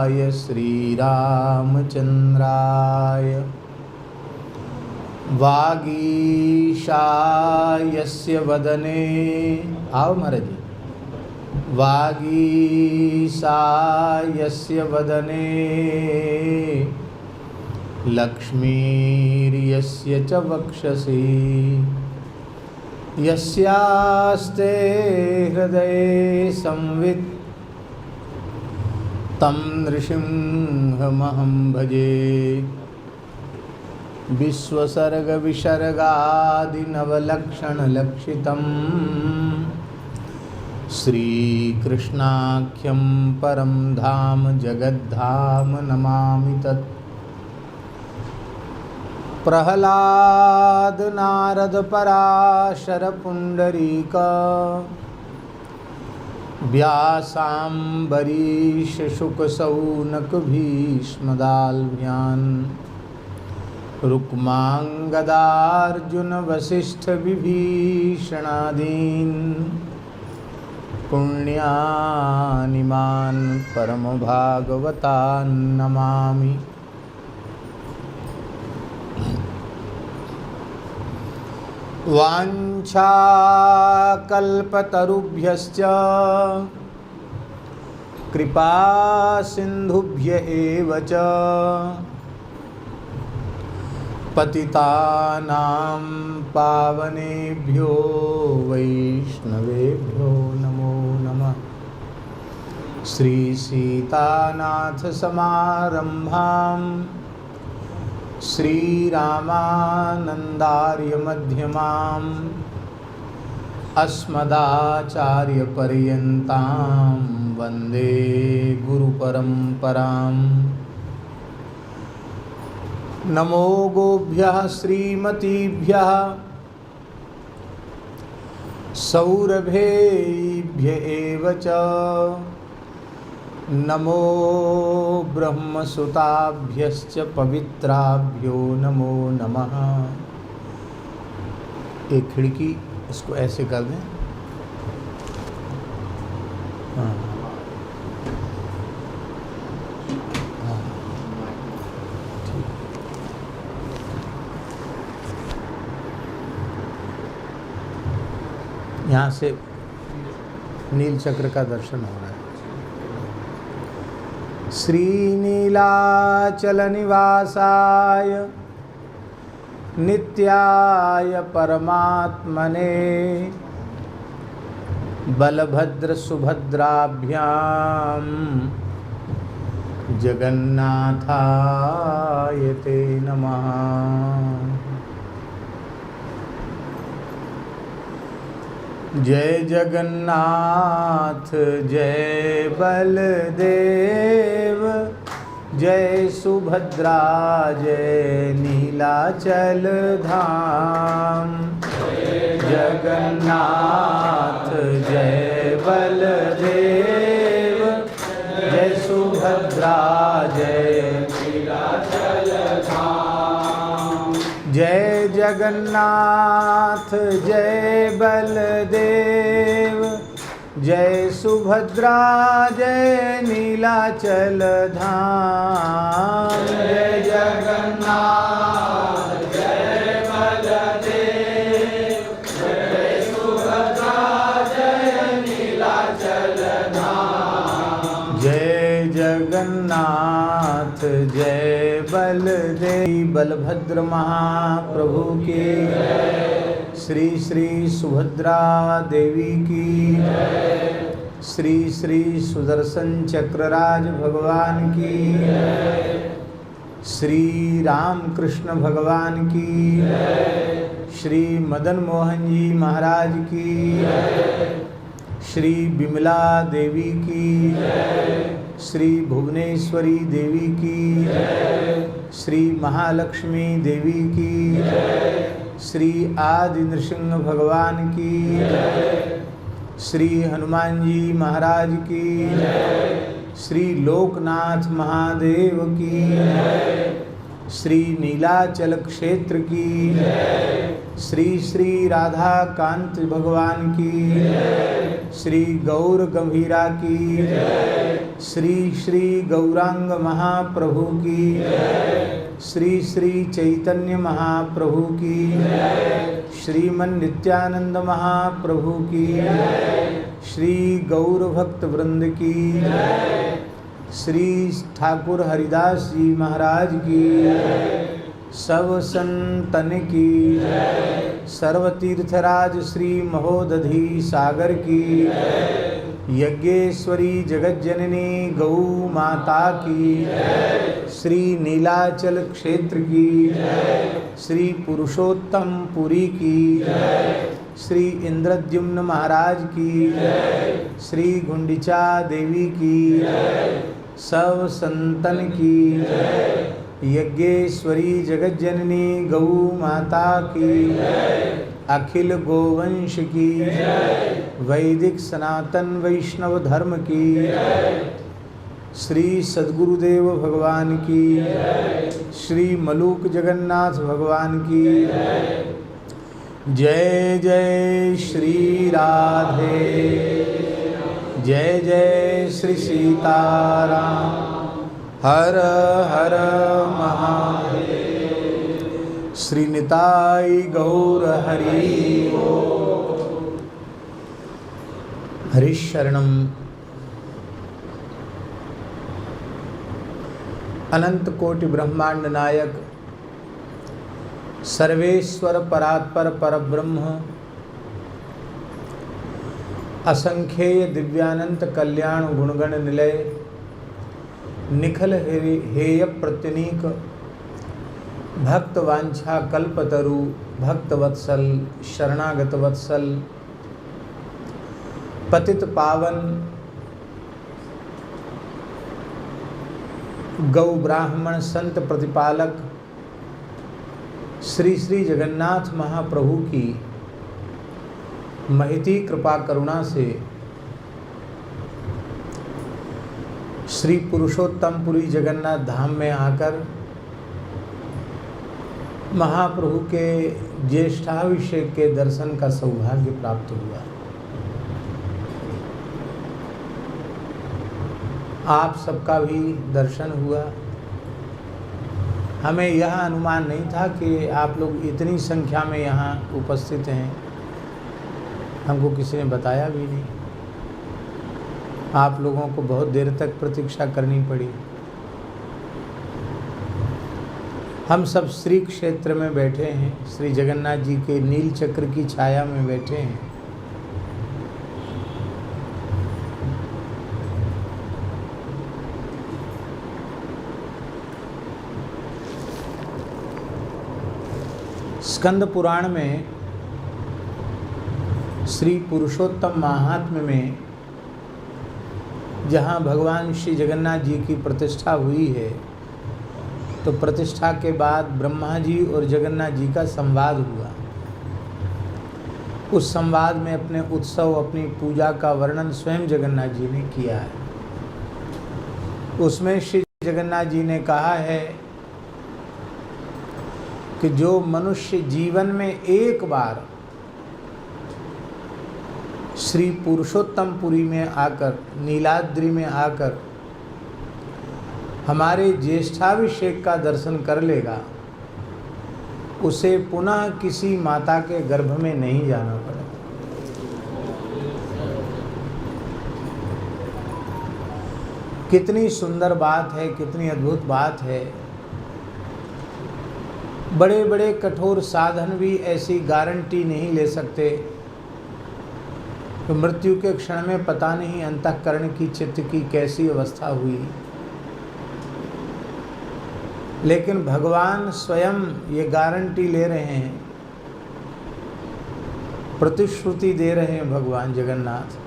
भद्राय श्रीरामचन्द्राय वागीशायस्य वदने आओ महाराज जी वागीशायस्य वदने लक्ष्मीर्यस्य च वक्षसि यस्यास्ते हृदये संवित् तं नृसिंहमहं भजे। विश्वसर्गविसर्गादिनवलक्षणलक्षितं श्रीकृष्णाख्यं परं धाम जगद्धाम नमामि तत्। प्रह्लाद नारद पराशर पुंडरीक व्यासाम्बरीश शुक सौनक भीष्मदाल्भ्यान् रुक्मांगदार्जुन वसिष्ठ विभीषणादीन् पुण्यानिमान् परम भागवतान् नमामि। वाञ्छाकल्पतरुभ्यश्च कृपा सिन्धुभ्य एव च पतितानां पावनेभ्यो वैष्णवेभ्यो नमो नमः। श्री सीतानाथ समारंभां श्रीरामानन्दार्य मध्यमाम् अस्मदाचार्यपर्यन्तां वन्दे गुरुपरम्पराम्। नमो गोभ्यः श्रीमतीभ्यः सौरभेभ्य एव च नमो ब्रह्मसुताभ्यश्च पवित्राभ्यो नमो नमः। एक खिड़की इसको ऐसे कर दें। हाँ यहाँ से नील चक्र का दर्शन हो रहा है। श्रीनीलाचल निवासाय नित्याय परमात्मने बलभद्र सुभद्राभ्यां जगन्नाथाय ते नमः। जय जगन्नाथ जय बलदेव जय सुभद्रा जय नीलाचल धाम। जगन्नाथ जय बलदेव जय सुभद्रा जय नीलाचल धाम। जय जगन्नाथ जय बलदेव जय सुभद्रा जय नीलाचल धाम। जय जगन्नाथ जय बलदेव जय सुभद्रा जय नीलाचल धाम। जय जगन्नाथ जय बलदेव बलभद्र महाप्रभु की श्री श्री सुभद्रा देवी की श्री श्री सुदर्शन चक्रराज भगवान की श्री रामकृष्ण भगवान की श्री मदन मोहन जी महाराज की श्री विमला देवी की श्री भुवनेश्वरी देवी की श्री महालक्ष्मी देवी की श्री आदि नृसिंह भगवान की श्री हनुमान जी महाराज की श्री लोकनाथ महादेव की श्री नीलाचल क्षेत्र की श्री श्री राधा कांत भगवान की, श्री गौर गंभीरा की, श्री श्री गौरांग महाप्रभु की, श्री श्री चैतन्य महाप्रभु की, श्रीमन नित्यानंद महाप्रभु की, श्री गौर भक्त वृंद की, श्री ठाकुर हरिदास जी महाराज की, सब संतन की, सर्वतीर्थराज श्री महोदधि सागर की, यज्ञेश्वरी जगज्जननी गौ माता की, श्री नीलाचल क्षेत्र की, श्री पुरुषोत्तम पुरी की, श्री इंद्रद्युम्न महाराज की, श्री गुंडिचा देवी की, सब संतन की, यज्ञेश्वरी जगज्जननी गौ माता की, अखिल गोवंश की, वैदिक सनातन वैष्णव धर्म की, श्री सद्गुरुदेव भगवान की, श्री मलूक जगन्नाथ भगवान की, जय जय श्री राधे, जय जय श्री सीताराम, हर हर महादेव, श्री निताई गौर हरि हरिशरणम। अनंत कोटि ब्रह्मांड नायक सर्वेश्वर परात्पर परब्रह्म असंख्येय दिव्यानंत कल्याण गुणगण निलय निखल हेय प्रत्यनीक भक्त वांछा कल्पतरु भक्त वत्सल शरणागत वत्सल पतित पावन गौ ब्राह्मण संत प्रतिपालक श्री श्री जगन्नाथ महाप्रभु की महिती कृपा करुणा से श्री पुरुषोत्तमपुरी जगन्नाथ धाम में आकर महाप्रभु के ज्येष्ठाभिषेक के दर्शन का सौभाग्य प्राप्त हुआ। आप सबका भी दर्शन हुआ। हमें यह अनुमान नहीं था कि आप लोग इतनी संख्या में यहाँ उपस्थित हैं, हमको किसी ने बताया भी नहीं। आप लोगों को बहुत देर तक प्रतीक्षा करनी पड़ी। हम सब श्री क्षेत्र में बैठे हैं, श्री जगन्नाथ जी के नील चक्र की छाया में बैठे हैं। स्कंद पुराण में श्री पुरुषोत्तम महात्म्य में जहाँ भगवान श्री जगन्नाथ जी की प्रतिष्ठा हुई है, तो प्रतिष्ठा के बाद ब्रह्मा जी और जगन्नाथ जी का संवाद हुआ। उस संवाद में अपने उत्सव, अपनी पूजा का वर्णन स्वयं जगन्नाथ जी ने किया है। उसमें श्री जगन्नाथ जी ने कहा है कि जो मनुष्य जीवन में एक बार श्री पुरुषोत्तमपुरी में आकर, नीलाद्रि में आकर हमारे ज्येष्ठाभिषेक का दर्शन कर लेगा, उसे पुनः किसी माता के गर्भ में नहीं जाना पड़ेगा। कितनी सुंदर बात है, कितनी अद्भुत बात है। बड़े बड़े कठोर साधन भी ऐसी गारंटी नहीं ले सकते। तो मृत्यु के क्षण में पता नहीं अंतःकरण की, चित्त की कैसी अवस्था हुई, लेकिन भगवान स्वयं ये गारंटी ले रहे हैं, प्रतिश्रुति दे रहे हैं। भगवान जगन्नाथ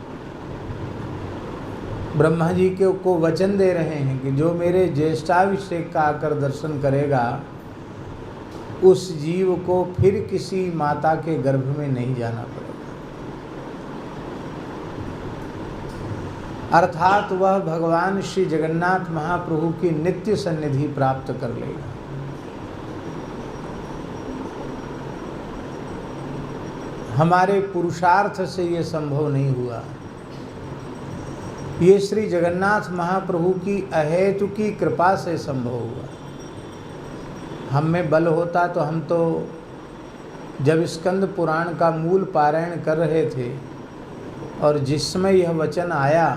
ब्रह्मा जी को वचन दे रहे हैं कि जो मेरे ज्येष्ठाभिषेक का आकर दर्शन करेगा, उस जीव को फिर किसी माता के गर्भ में नहीं जाना पड़ेगा। अर्थात वह भगवान श्री जगन्नाथ महाप्रभु की नित्य सन्निधि प्राप्त कर लेगा। हमारे पुरुषार्थ से ये संभव नहीं हुआ। ये श्री जगन्नाथ महाप्रभु की अहेतुकी कृपा से संभव हुआ। हम में बल होता तो हम तो जब स्कंद पुराण का मूल पारायण कर रहे थे और जिस समय यह वचन आया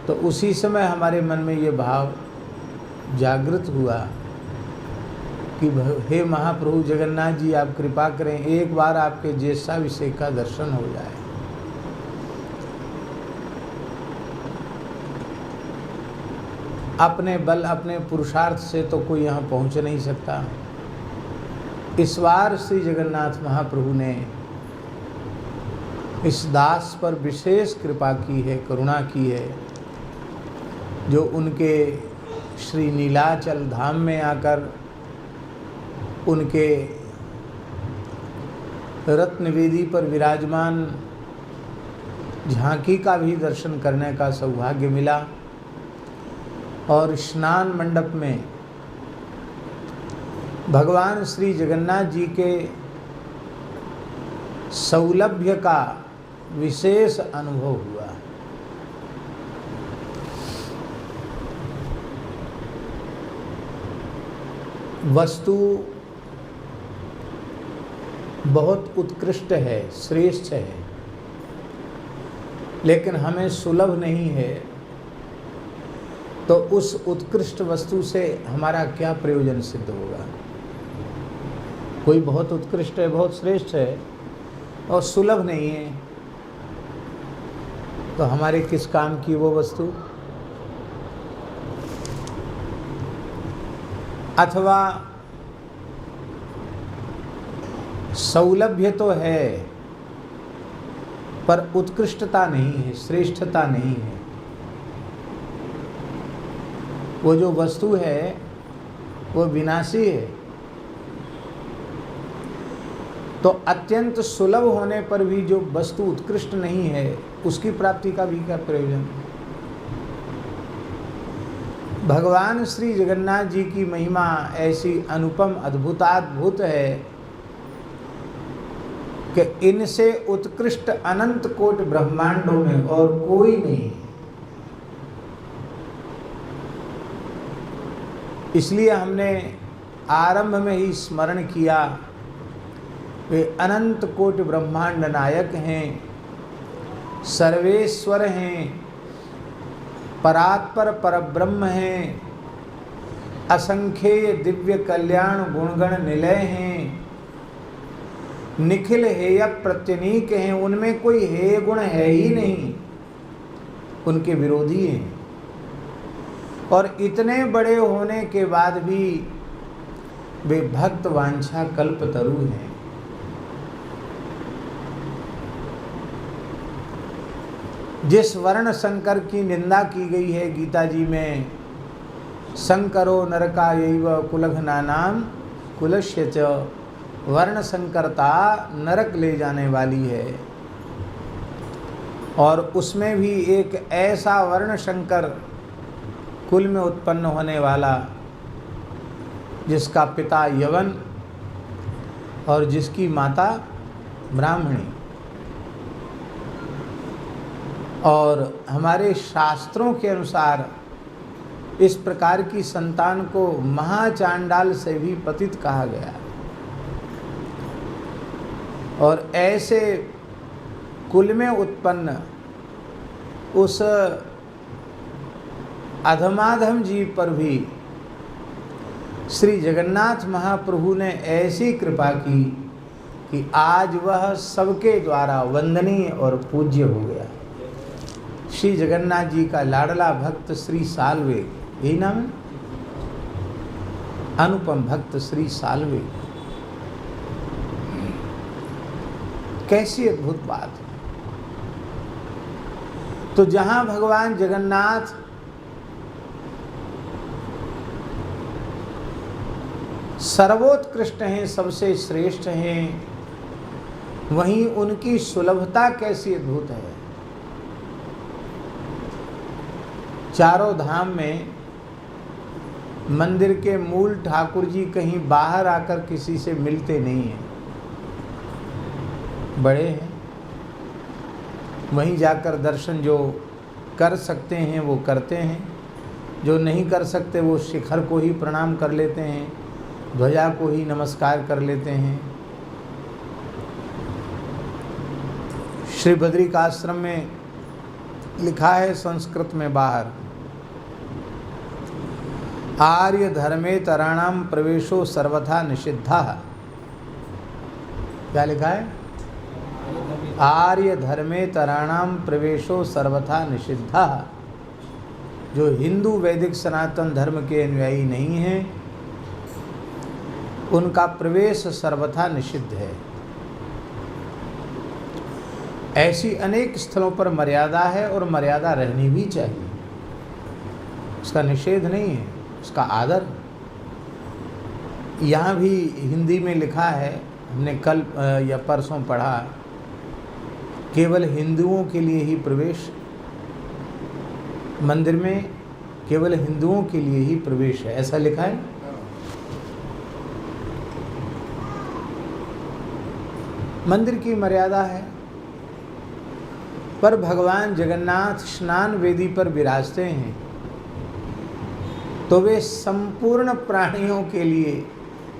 तो उसी समय हमारे मन में ये भाव जागृत हुआ कि हे महाप्रभु जगन्नाथ जी, आप कृपा करें, एक बार आपके ज्येष्ठाभिषेक का दर्शन हो जाए। अपने बल अपने पुरुषार्थ से तो कोई यहाँ पहुँच नहीं सकता। इस बार श्री जगन्नाथ महाप्रभु ने इस दास पर विशेष कृपा की है, करुणा की है, जो उनके श्री नीलाचल धाम में आकर उनके रत्नवेदी पर विराजमान झांकी का भी दर्शन करने का सौभाग्य मिला और स्नान मंडप में भगवान श्री जगन्नाथ जी के सौलभ्य का विशेष अनुभव हुआ। वस्तु बहुत उत्कृष्ट है, श्रेष्ठ है, लेकिन हमें सुलभ नहीं है, तो उस उत्कृष्ट वस्तु से हमारा क्या प्रयोजन सिद्ध होगा। कोई बहुत उत्कृष्ट है, बहुत श्रेष्ठ है और सुलभ नहीं है, तो हमारे किस काम की वो वस्तु। अथवा सौलभ्य तो है पर उत्कृष्टता नहीं है, श्रेष्ठता नहीं है। वो जो वस्तु है वो विनाशी है, तो अत्यंत सुलभ होने पर भी जो वस्तु उत्कृष्ट नहीं है उसकी प्राप्ति का भी क्या प्रयोजन। भगवान श्री जगन्नाथ जी की महिमा ऐसी अनुपम अद्भुताद्भुत है कि इनसे उत्कृष्ट अनंत कोट ब्रह्मांडों में और कोई नहीं। इसलिए हमने आरंभ में ही स्मरण किया, वे अनंत कोटि ब्रह्मांड नायक हैं, सर्वेश्वर हैं, परात्पर परब्रह्म हैं, असंख्येय दिव्य कल्याण गुणगण निलय हैं, निखिल हेय प्रत्यनीक हैं, उनमें कोई हेय गुण है ही नहीं, उनके विरोधी हैं। और इतने बड़े होने के बाद भी वे भक्त वांछा कल्पतरु हैं। जिस वर्ण शंकर की निंदा की गई है गीता जी में, शंकरो नरकायैव कुलघ्नानां कुलस्य च, वर्ण संकरता नरक ले जाने वाली है। और उसमें भी एक ऐसा वर्ण शंकर कुल में उत्पन्न होने वाला जिसका पिता यवन और जिसकी माता ब्राह्मणी। और हमारे शास्त्रों के अनुसार इस प्रकार की संतान को महाचांडाल से भी पतित कहा गया। और ऐसे कुल में उत्पन्न उस अधमाधम जीव पर भी श्री जगन्नाथ महाप्रभु ने ऐसी कृपा की कि आज वह सबके द्वारा वंदनीय और पूज्य हो गया। श्री जगन्नाथ जी का लाडला भक्त श्री साल्वे, यही नाम है, अनुपम भक्त श्री साल्वे। कैसी अद्भुत बात है। तो जहां भगवान जगन्नाथ सर्वोत्कृष्ट हैं, सबसे श्रेष्ठ हैं, वहीं उनकी सुलभता कैसी अद्भुत है। चारों धाम में मंदिर के मूल ठाकुर जी कहीं बाहर आकर किसी से मिलते नहीं हैं। बड़े हैं, वहीं जाकर दर्शन जो कर सकते हैं वो करते हैं, जो नहीं कर सकते वो शिखर को ही प्रणाम कर लेते हैं, ध्वजा को ही नमस्कार कर लेते हैं। श्री बद्रिकाश्रम में लिखा है संस्कृत में बाहर, आर्य धर्मे तराणाम प्रवेशो सर्वथा निषिद्धा। क्या लिखा है? आर्य धर्मे तराणाम प्रवेशो सर्वथा निषिद्धा। जो हिंदू वैदिक सनातन धर्म के अनुयायी नहीं हैं उनका प्रवेश सर्वथा निषिद्ध है। ऐसी अनेक स्थलों पर मर्यादा है और मर्यादा रहनी भी चाहिए, उसका निषेध नहीं है, उसका आदर। यहाँ भी हिंदी में लिखा है, हमने कल या परसों पढ़ा, केवल हिंदुओं के लिए ही प्रवेश, मंदिर में केवल हिंदुओं के लिए ही प्रवेश है, ऐसा लिखा है। मंदिर की मर्यादा है, पर भगवान जगन्नाथ स्नान वेदी पर विराजते हैं तो वे संपूर्ण प्राणियों के लिए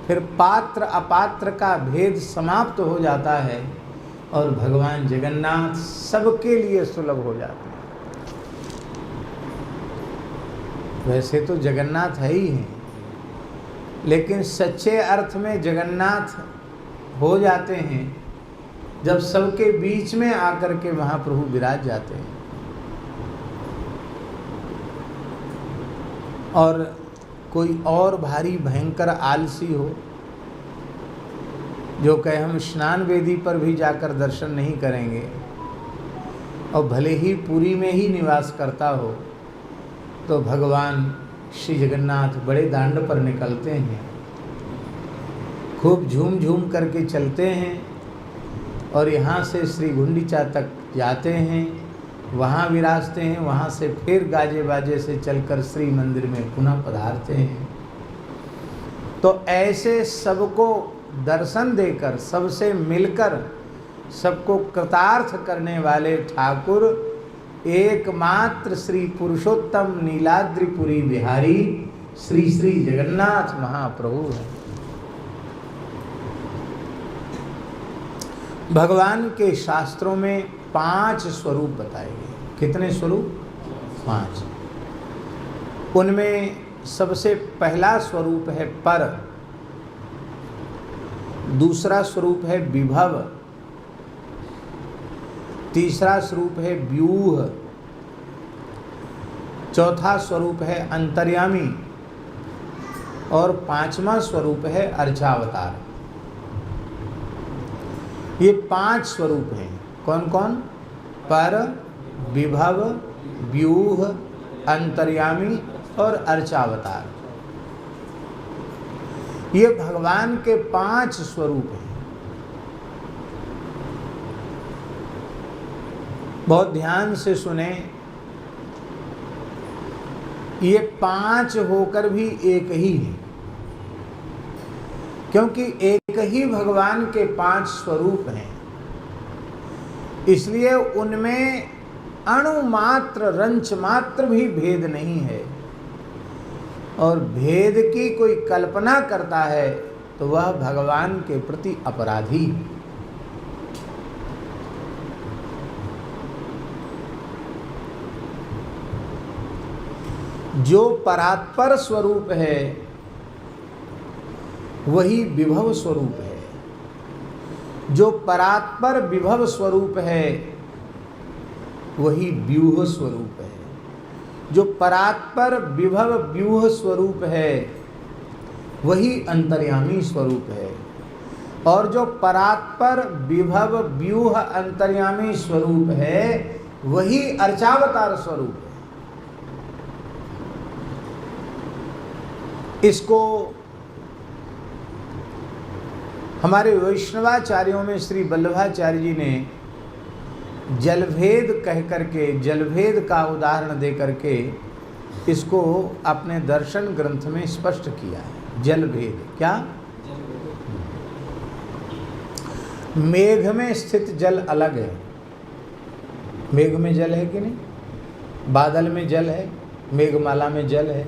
फिर पात्र अपात्र का भेद समाप्त हो जाता है और भगवान जगन्नाथ सबके लिए सुलभ हो जाते हैं। वैसे तो जगन्नाथ है ही हैं, लेकिन सच्चे अर्थ में जगन्नाथ हो जाते हैं जब सबके बीच में आकर के महाप्रभु विराज जाते हैं। और कोई और भारी भयंकर आलसी हो जो कहे हम स्नान वेदी पर भी जाकर दर्शन नहीं करेंगे, और भले ही पुरी में ही निवास करता हो, तो भगवान श्री जगन्नाथ बड़े दांड पर निकलते हैं, खूब झूम झूम करके चलते हैं और यहाँ से श्री गुंडीचा तक जाते हैं, वहाँ विराजते हैं, वहाँ से फिर गाजे बाजे से चलकर श्री मंदिर में पुनः पधारते हैं। तो ऐसे सबको दर्शन देकर, सबसे मिलकर, सबको कृतार्थ करने वाले ठाकुर एकमात्र श्री पुरुषोत्तम नीलाद्रिपुरी बिहारी श्री श्री जगन्नाथ महाप्रभु हैं। भगवान के शास्त्रों में 5 स्वरूप बताए गए। कितने स्वरूप? 5। उनमें सबसे पहला स्वरूप है पर, दूसरा स्वरूप है विभव, तीसरा स्वरूप है व्यूह, चौथा स्वरूप है अंतर्यामी और 5वां स्वरूप है अर्चावतार। ये 5 स्वरूप हैं। कौन कौन? पर, विभव, व्यूह, अंतर्यामी और अर्चावतार। ये भगवान के 5 स्वरूप हैं। बहुत ध्यान से सुने, ये 5 होकर भी एक ही है, क्योंकि एक ही भगवान के 5 स्वरूप हैं, इसलिए उनमें अणुमात्र रंच मात्र भी भेद नहीं है। और भेद की कोई कल्पना करता है तो वह भगवान के प्रति अपराधी है। जो परात्पर स्वरूप है वही विभव स्वरूप है, जो परात्पर विभव स्वरूप है वही व्यूह स्वरूप है, जो परात्पर विभव व्यूह स्वरूप है वही अंतर्यामी स्वरूप है, और जो परात्पर विभव व्यूह अंतर्यामी स्वरूप है वही अर्चावतार स्वरूप है। इसको हमारे वैष्णवाचार्यों में श्री वल्लभाचार्य जी ने जलभेद कह करके, जलभेद का उदाहरण दे करके इसको अपने दर्शन ग्रंथ में स्पष्ट किया है। जलभेद क्या? मेघ में स्थित जल अलग है। मेघ में जल है कि नहीं? बादल में जल है, मेघमाला में जल है।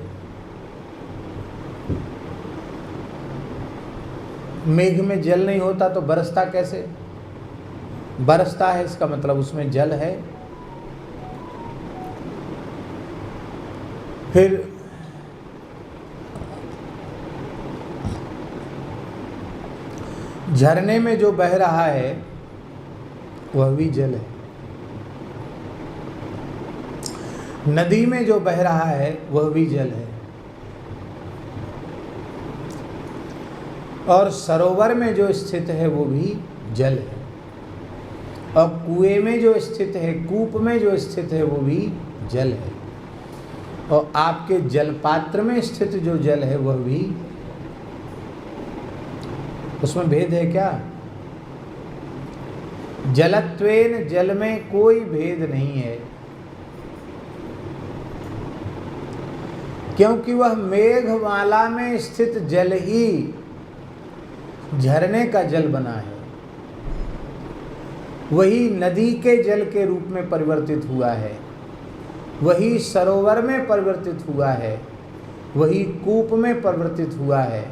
मेघ में जल नहीं होता तो बरसता कैसे? बरसता है इसका मतलब उसमें जल है। फिर झरने में जो बह रहा है वह भी जल है। नदी में जो बह रहा है वह भी जल है। और सरोवर में जो स्थित है वो भी जल है। और कुएं में जो स्थित है, कूप में जो स्थित है वो भी जल है। और आपके जलपात्र में स्थित जो जल है वह भी, उसमें भेद है क्या? जलत्वेन, जल में कोई भेद नहीं है, क्योंकि वह मेघमाला में स्थित जल ही झरने का जल बना है। वही नदी के जल के रूप में परिवर्तित हुआ है, वही सरोवर में परिवर्तित हुआ है, वही कूप में परिवर्तित हुआ है,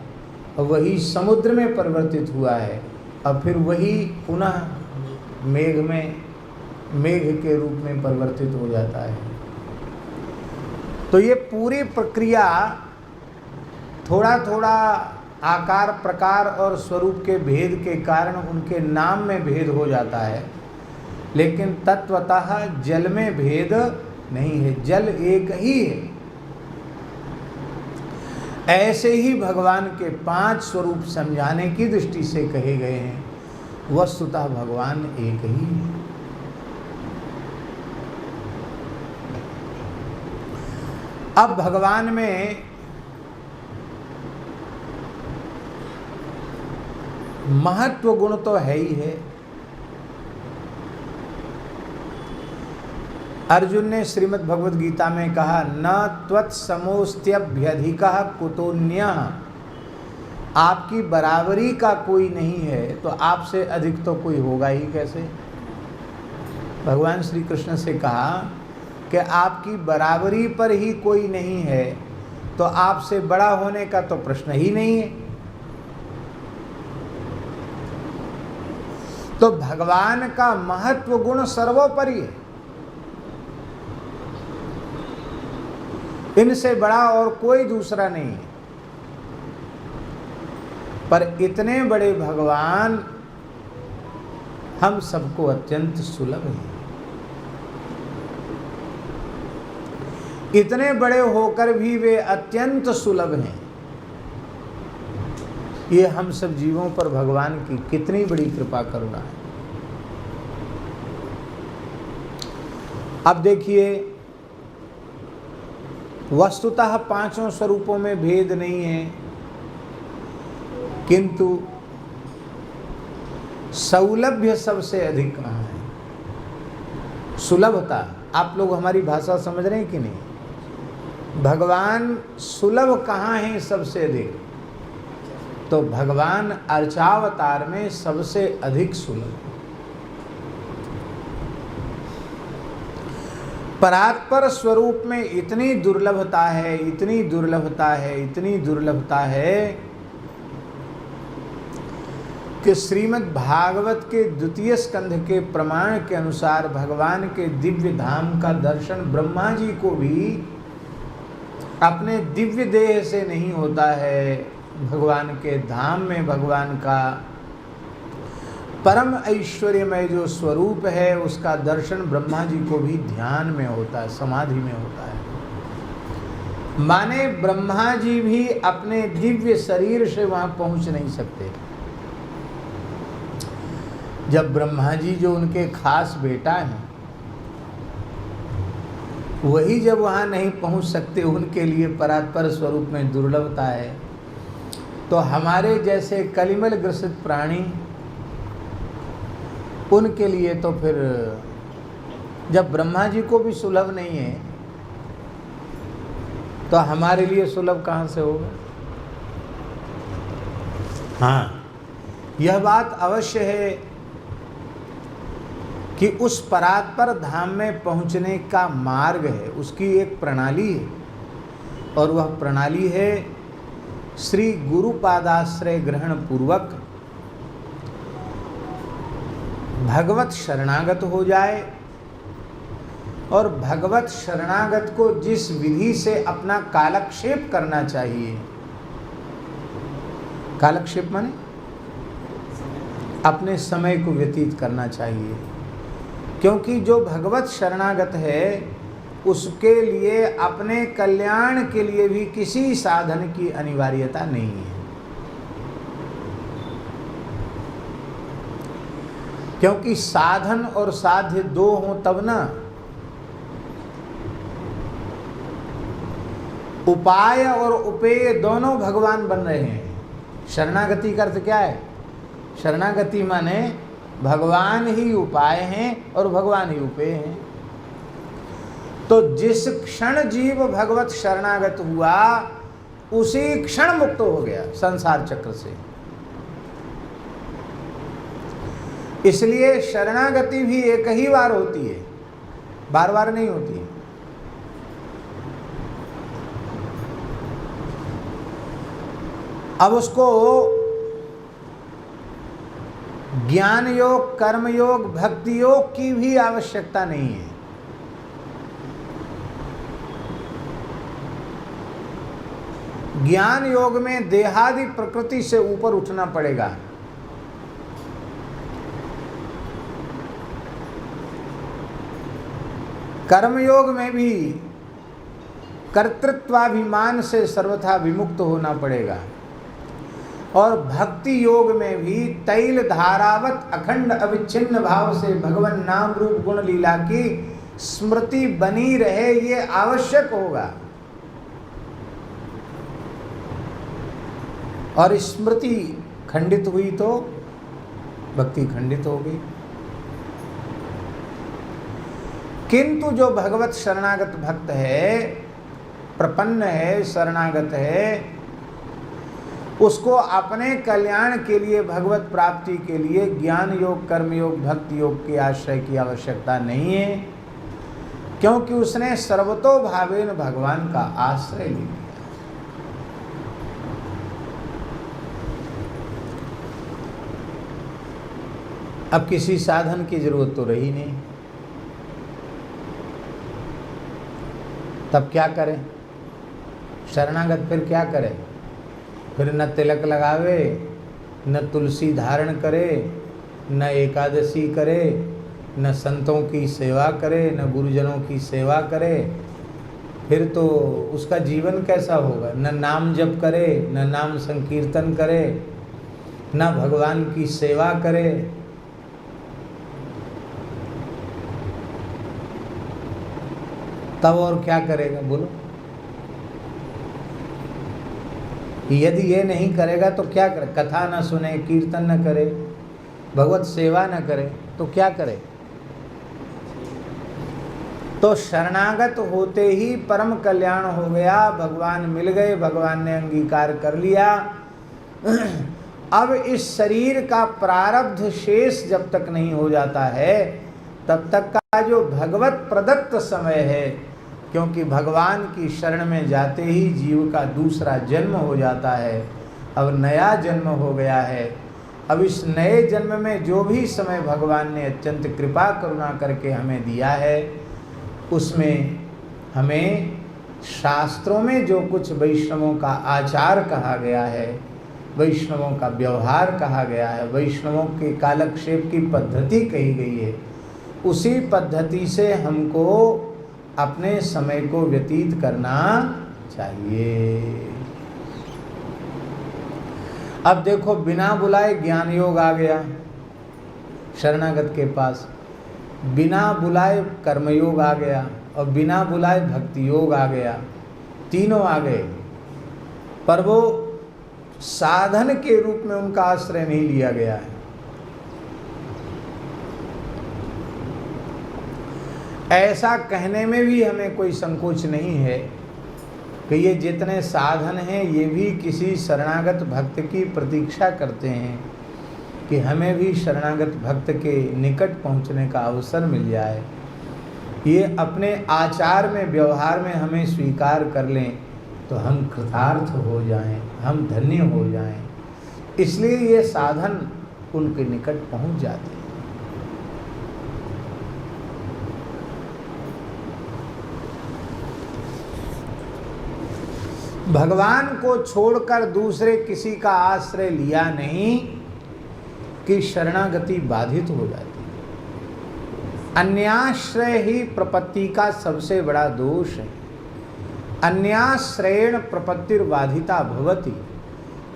और वही समुद्र में परिवर्तित हुआ है, और फिर वही पुनः मेघ में, मेघ के रूप में परिवर्तित हो जाता है। तो ये पूरी प्रक्रिया थोड़ा थोड़ा आकार, प्रकार और स्वरूप के भेद के कारण उनके नाम में भेद हो जाता है, लेकिन तत्वतः जल में भेद नहीं है, जल एक ही है। ऐसे ही भगवान के 5 स्वरूप समझाने की दृष्टि से कहे गए हैं। वस्तुतः भगवान एक ही है। अब भगवान में महत्व गुण तो है ही है। अर्जुन ने श्रीमद् भगवद गीता में कहा, न त्वत्समोस्त्यभ्यधिकः कुतोऽन्यः, आपकी बराबरी का कोई नहीं है तो आपसे अधिक तो कोई होगा ही कैसे। भगवान श्री कृष्ण से कहा कि आपकी बराबरी पर ही कोई नहीं है तो आपसे बड़ा होने का तो प्रश्न ही नहीं है। तो भगवान का महत्व गुण सर्वोपरि है, इनसे बड़ा और कोई दूसरा नहीं है। पर इतने बड़े भगवान हम सबको अत्यंत सुलभ हैं। इतने बड़े होकर भी वे अत्यंत सुलभ हैं। ये हम सब जीवों पर भगवान की कितनी बड़ी कृपा करुणा है। अब देखिए, वस्तुतः 5 स्वरूपों में भेद नहीं है, किंतु सौलभ्य सबसे अधिक कहाँ है? सुलभता। आप लोग हमारी भाषा समझ रहे हैं कि नहीं? भगवान सुलभ कहाँ है सबसे अधिक? तो भगवान अर्चावतार में सबसे अधिक सुलभ। परात्पर स्वरूप में इतनी दुर्लभता है, इतनी दुर्लभता है, इतनी दुर्लभता है कि श्रीमद् भागवत के 2 स्कंध के प्रमाण के अनुसार भगवान के दिव्य धाम का दर्शन ब्रह्मा जी को भी अपने दिव्य देह से नहीं होता है। भगवान के धाम में भगवान का परम ऐश्वर्यमय जो स्वरूप है उसका दर्शन ब्रह्मा जी को भी ध्यान में होता है, समाधि में होता है। माने ब्रह्मा जी भी अपने दिव्य शरीर से वहां पहुंच नहीं सकते। जब ब्रह्मा जी जो उनके खास बेटा हैं वही जब वहां नहीं पहुंच सकते, उनके लिए परात्पर स्वरूप में दुर्लभता है, तो हमारे जैसे कलिमल ग्रसित प्राणी उनके लिए तो फिर जब ब्रह्मा जी को भी सुलभ नहीं है तो हमारे लिए सुलभ कहाँ से होगा? हाँ, यह बात अवश्य है कि उस परात्पर धाम में पहुंचने का मार्ग है, उसकी एक प्रणाली है, और वह प्रणाली है श्री गुरुपादाश्रय ग्रहण पूर्वक भगवत शरणागत हो जाए, और भगवत शरणागत को जिस विधि से अपना कालक्षेप करना चाहिए, कालक्षेप माने अपने समय को व्यतीत करना चाहिए, क्योंकि जो भगवत शरणागत है उसके लिए अपने कल्याण के लिए भी किसी साधन की अनिवार्यता नहीं है, क्योंकि साधन और साध्य दो हों तब ना। उपाय और उपेय दोनों भगवान बन रहे हैं। शरणागति का अर्थ क्या है? शरणागति माने भगवान ही उपाय हैं और भगवान ही उपेय हैं। तो जिस क्षण जीव भगवत शरणागत हुआ उसी क्षण मुक्त हो गया संसार चक्र से। इसलिए शरणागति भी एक ही बार होती है, बार बार नहीं होती है। अब उसको ज्ञान योग, कर्म योग, भक्ति योग की भी आवश्यकता नहीं है। ज्ञान योग में देहादि प्रकृति से ऊपर उठना पड़ेगा। कर्मयोग में भी कर्तृत्वाभिमान से सर्वथा विमुक्त होना पड़ेगा, और भक्ति योग में भी तैल धारावत अखंड अविच्छिन्न भाव से भगवान नाम रूप गुण लीला की स्मृति बनी रहे, ये आवश्यक होगा। और स्मृति खंडित हुई तो भक्ति खंडित हो गई। किंतु जो भगवत शरणागत भक्त है, प्रपन्न है, शरणागत है, उसको अपने कल्याण के लिए, भगवत प्राप्ति के लिए ज्ञान योग, कर्म योग, भक्ति योग के आश्रय की आवश्यकता नहीं है, क्योंकि उसने सर्वतोभावेन भगवान का आश्रय ले लिया। अब किसी साधन की जरूरत तो रही नहीं, तब क्या करें? शरणागत फिर क्या करे? फिर न तिलक लगावे, न तुलसी धारण करे, न एकादशी करे, न संतों की सेवा करे, न गुरुजनों की सेवा करे। फिर तो उसका जीवन कैसा होगा? न नाम जप करे, न नाम संकीर्तन करे, न भगवान की सेवा करे। तब और क्या करेगा बोलो? यदि ये नहीं करेगा तो क्या करे? कथा न सुने, कीर्तन न करे, भगवत सेवा न करे, तो क्या करे? तो शरणागत होते ही परम कल्याण हो गया, भगवान मिल गए, भगवान ने अंगीकार कर लिया। अब इस शरीर का प्रारब्ध शेष जब तक नहीं हो जाता है, तब तक का जो भगवत प्रदत्त समय है, क्योंकि भगवान की शरण में जाते ही जीव का दूसरा जन्म हो जाता है, अब नया जन्म हो गया है। अब इस नए जन्म में जो भी समय भगवान ने अत्यंत कृपा करुणा करके हमें दिया है, उसमें हमें शास्त्रों में जो कुछ वैष्णवों का आचार कहा गया है, वैष्णवों का व्यवहार कहा गया है, वैष्णवों के कालक्षेप की पद्धति कही गई है, उसी पद्धति से हमको अपने समय को व्यतीत करना चाहिए। अब देखो, बिना बुलाए ज्ञान योग आ गया शरणागत के पास, बिना बुलाए कर्मयोग आ गया, और बिना बुलाए भक्ति योग आ गया। तीनों आ गए, पर वो साधन के रूप में उनका आश्रय नहीं लिया गया है। ऐसा कहने में भी हमें कोई संकोच नहीं है कि ये जितने साधन हैं ये भी किसी शरणागत भक्त की प्रतीक्षा करते हैं, कि हमें भी शरणागत भक्त के निकट पहुंचने का अवसर मिल जाए, ये अपने आचार में, व्यवहार में हमें स्वीकार कर लें तो हम कृतार्थ हो जाएं, हम धन्य हो जाएं। इसलिए ये साधन उनके निकट पहुंच जाते हैं। भगवान को छोड़कर दूसरे किसी का आश्रय लिया नहीं कि शरणागति बाधित हो जाती है। अन्याश्रय ही प्रपत्ति का सबसे बड़ा दोष है। अन्याश्रयेण प्रपत्तिर्बाधिता भवति।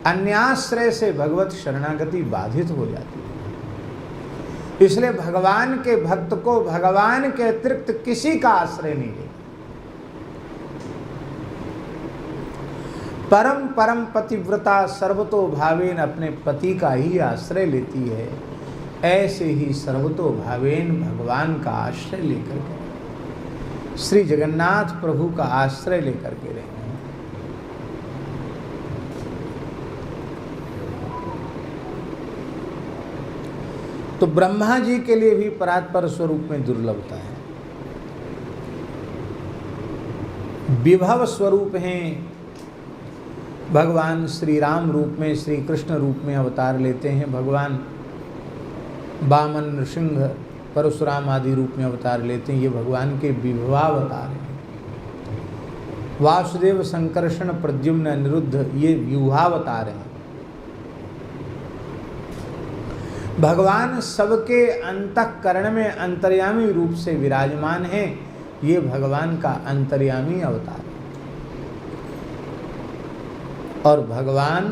अन्याश्रय से भगवत शरणागति बाधित हो जाती है। इसलिए भगवान के भक्त को भगवान के अतिरिक्त किसी का आश्रय नहीं लेना। परम परम पतिव्रता सर्वतो भावेन अपने पति का ही आश्रय लेती है, ऐसे ही सर्वतो भावेन भगवान का आश्रय लेकर के, श्री जगन्नाथ प्रभु का आश्रय लेकर के रहें। तो ब्रह्मा जी के लिए भी परात्पर स्वरूप में दुर्लभता है। विभव स्वरूप हैं भगवान श्री राम रूप में, श्री कृष्ण रूप में अवतार लेते हैं। भगवान वामन, नृसिंह, परशुराम आदि रूप में अवतार लेते हैं। ये भगवान के विभवावतार हैं। वासुदेव, संकर्षण, प्रद्युम्न, अनिरुद्ध ये व्यूहावतार हैं। भगवान सबके अंतःकरण में अंतर्यामी रूप से विराजमान हैं। ये भगवान का अंतर्यामी अवतार है। और भगवान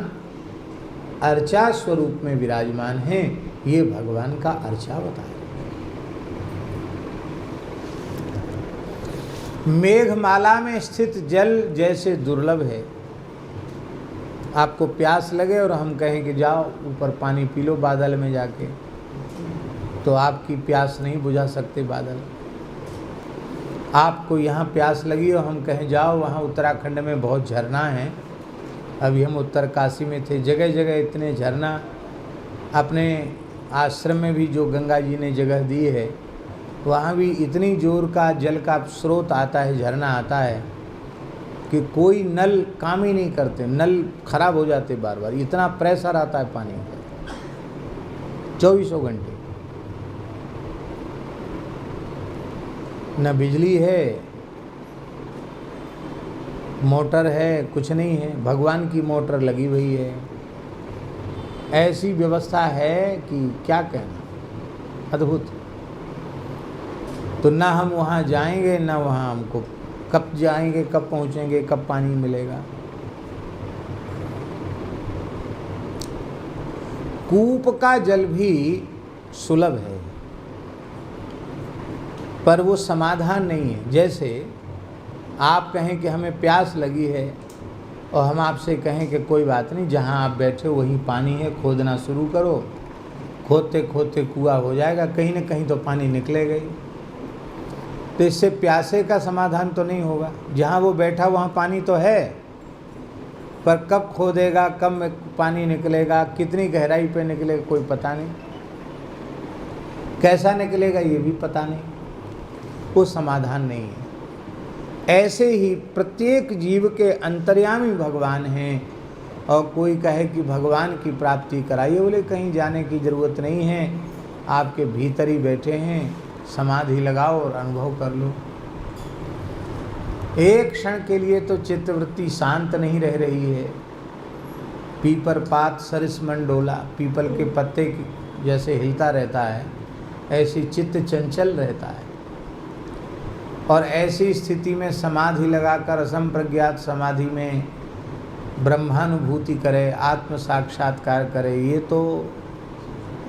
अर्चा स्वरूप में विराजमान हैं। ये भगवान का अर्चावतार है। मेघमाला में स्थित जल जैसे दुर्लभ है। आपको प्यास लगे और हम कहें कि जाओ ऊपर पानी पी लो बादल में जाके, तो आपकी प्यास नहीं बुझा सकते बादल। आपको यहाँ प्यास लगी और हम कहें जाओ वहाँ उत्तराखंड में बहुत झरना है। अभी हम उत्तरकाशी में थे, जगह जगह इतने झरना। अपने आश्रम में भी जो गंगा जी ने जगह दी है, वहाँ भी इतनी जोर का जल का स्रोत आता है, झरना आता है कि कोई नल काम ही नहीं करते, नल खराब हो जाते बार बार। इतना प्रेशर आता है पानी का 24 घंटे। न बिजली है, मोटर है, कुछ नहीं है। भगवान की मोटर लगी हुई है। ऐसी व्यवस्था है कि क्या कहना, अद्भुत। तो ना हम वहाँ जाएंगे, ना वहाँ हमको कब जाएंगे, कब पहुँचेंगे, कब पानी मिलेगा। कूप का जल भी सुलभ है, पर वो समाधान नहीं है। जैसे आप कहें कि हमें प्यास लगी है और हम आपसे कहें कि कोई बात नहीं, जहाँ आप बैठे हो वहीं पानी है, खोदना शुरू करो। खोदते खोदते कुआं हो जाएगा, कहीं न कहीं तो पानी निकलेगा ही। तो इससे प्यासे का समाधान तो नहीं होगा। जहाँ वो बैठा वहाँ पानी तो है, पर कब खोदेगा, कब पानी निकलेगा, कितनी गहराई पे निकलेगा कोई पता नहीं, कैसा निकलेगा ये भी पता नहीं। वो समाधान नहीं है। ऐसे ही प्रत्येक जीव के अंतर्यामी भगवान हैं। और कोई कहे कि भगवान की प्राप्ति कराइए, बोले कहीं जाने की ज़रूरत नहीं है, आपके भीतर ही बैठे हैं, समाधि लगाओ और अनुभव कर लो। एक क्षण के लिए तो चित्तवृत्ति शांत नहीं रह रही है। पीपर पात सरिस मन डोला, पीपल के पत्ते जैसे हिलता रहता है, ऐसी चित्त चंचल रहता है। और ऐसी स्थिति में समाधि लगाकर असंप्रज्ञात समाधि में ब्रह्मानुभूति करे, आत्म साक्षात्कार करे, ये तो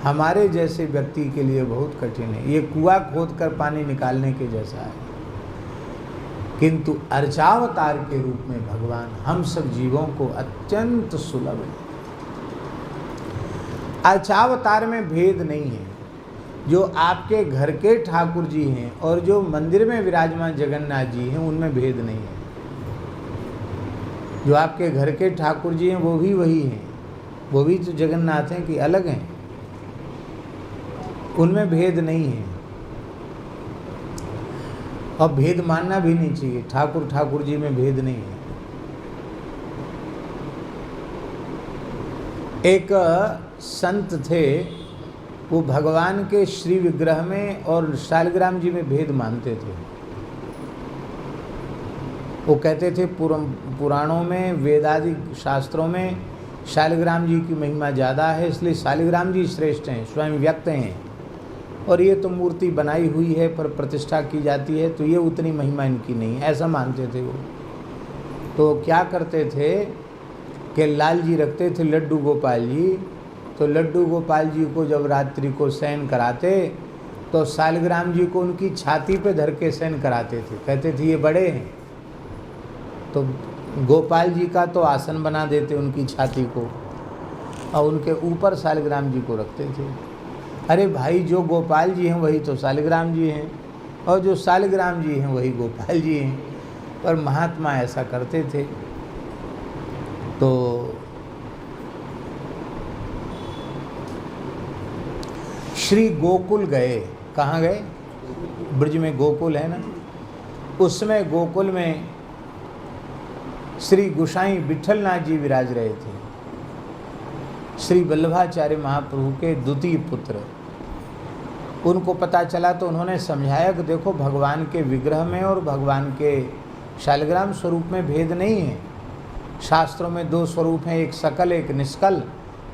हमारे जैसे व्यक्ति के लिए बहुत कठिन है। ये कुआं खोदकर पानी निकालने के जैसा है। किंतु अर्चावतार के रूप में भगवान हम सब जीवों को अत्यंत सुलभ है। अर्चावतार में भेद नहीं है। जो आपके घर के ठाकुर जी हैं और जो मंदिर में विराजमान जगन्नाथ जी हैं, उनमें भेद नहीं है। जो आपके घर के ठाकुर जी हैं वो भी वही हैं, वो भी तो जगन्नाथ हैं कि अलग हैं। उनमें भेद नहीं है, और भेद मानना भी नहीं चाहिए। ठाकुर ठाकुर जी में भेद नहीं है। एक संत थे, वो भगवान के श्री विग्रह में और शालिग्राम जी में भेद मानते थे। वो कहते थे पुराणों में, वेदादि शास्त्रों में शालिग्राम जी की महिमा ज़्यादा है, इसलिए शालिग्राम जी श्रेष्ठ हैं, स्वयं व्यक्त हैं, और ये तो मूर्ति बनाई हुई है पर प्रतिष्ठा की जाती है, तो ये उतनी महिमा इनकी नहीं है, ऐसा मानते थे वो। तो क्या करते थे कि लाल जी रखते थे लड्डू गोपाल जी, तो लड्डू गोपाल जी को जब रात्रि को शयन कराते तो शालिग्राम जी को उनकी छाती पे धर के शयन कराते थे। कहते थे ये बड़े हैं, तो गोपाल जी का तो आसन बना देते उनकी छाती को, और उनके ऊपर शालिग्राम जी को रखते थे। अरे भाई, जो गोपाल जी हैं वही तो शालिग्राम जी हैं, और जो शालिग्राम जी हैं वही गोपाल जी हैं, पर महात्मा ऐसा करते थे। तो श्री गोकुल गए। कहाँ गए? ब्रज में गोकुल है ना, उसमें गोकुल में श्री गोसाई विठलनाथ जी विराज रहे थे, श्री वल्लभाचार्य महाप्रभु के द्वितीय पुत्र। उनको पता चला तो उन्होंने समझाया कि देखो, भगवान के विग्रह में और भगवान के शालिग्राम स्वरूप में भेद नहीं है। शास्त्रों में दो स्वरूप हैं, एक सकल एक निष्कल।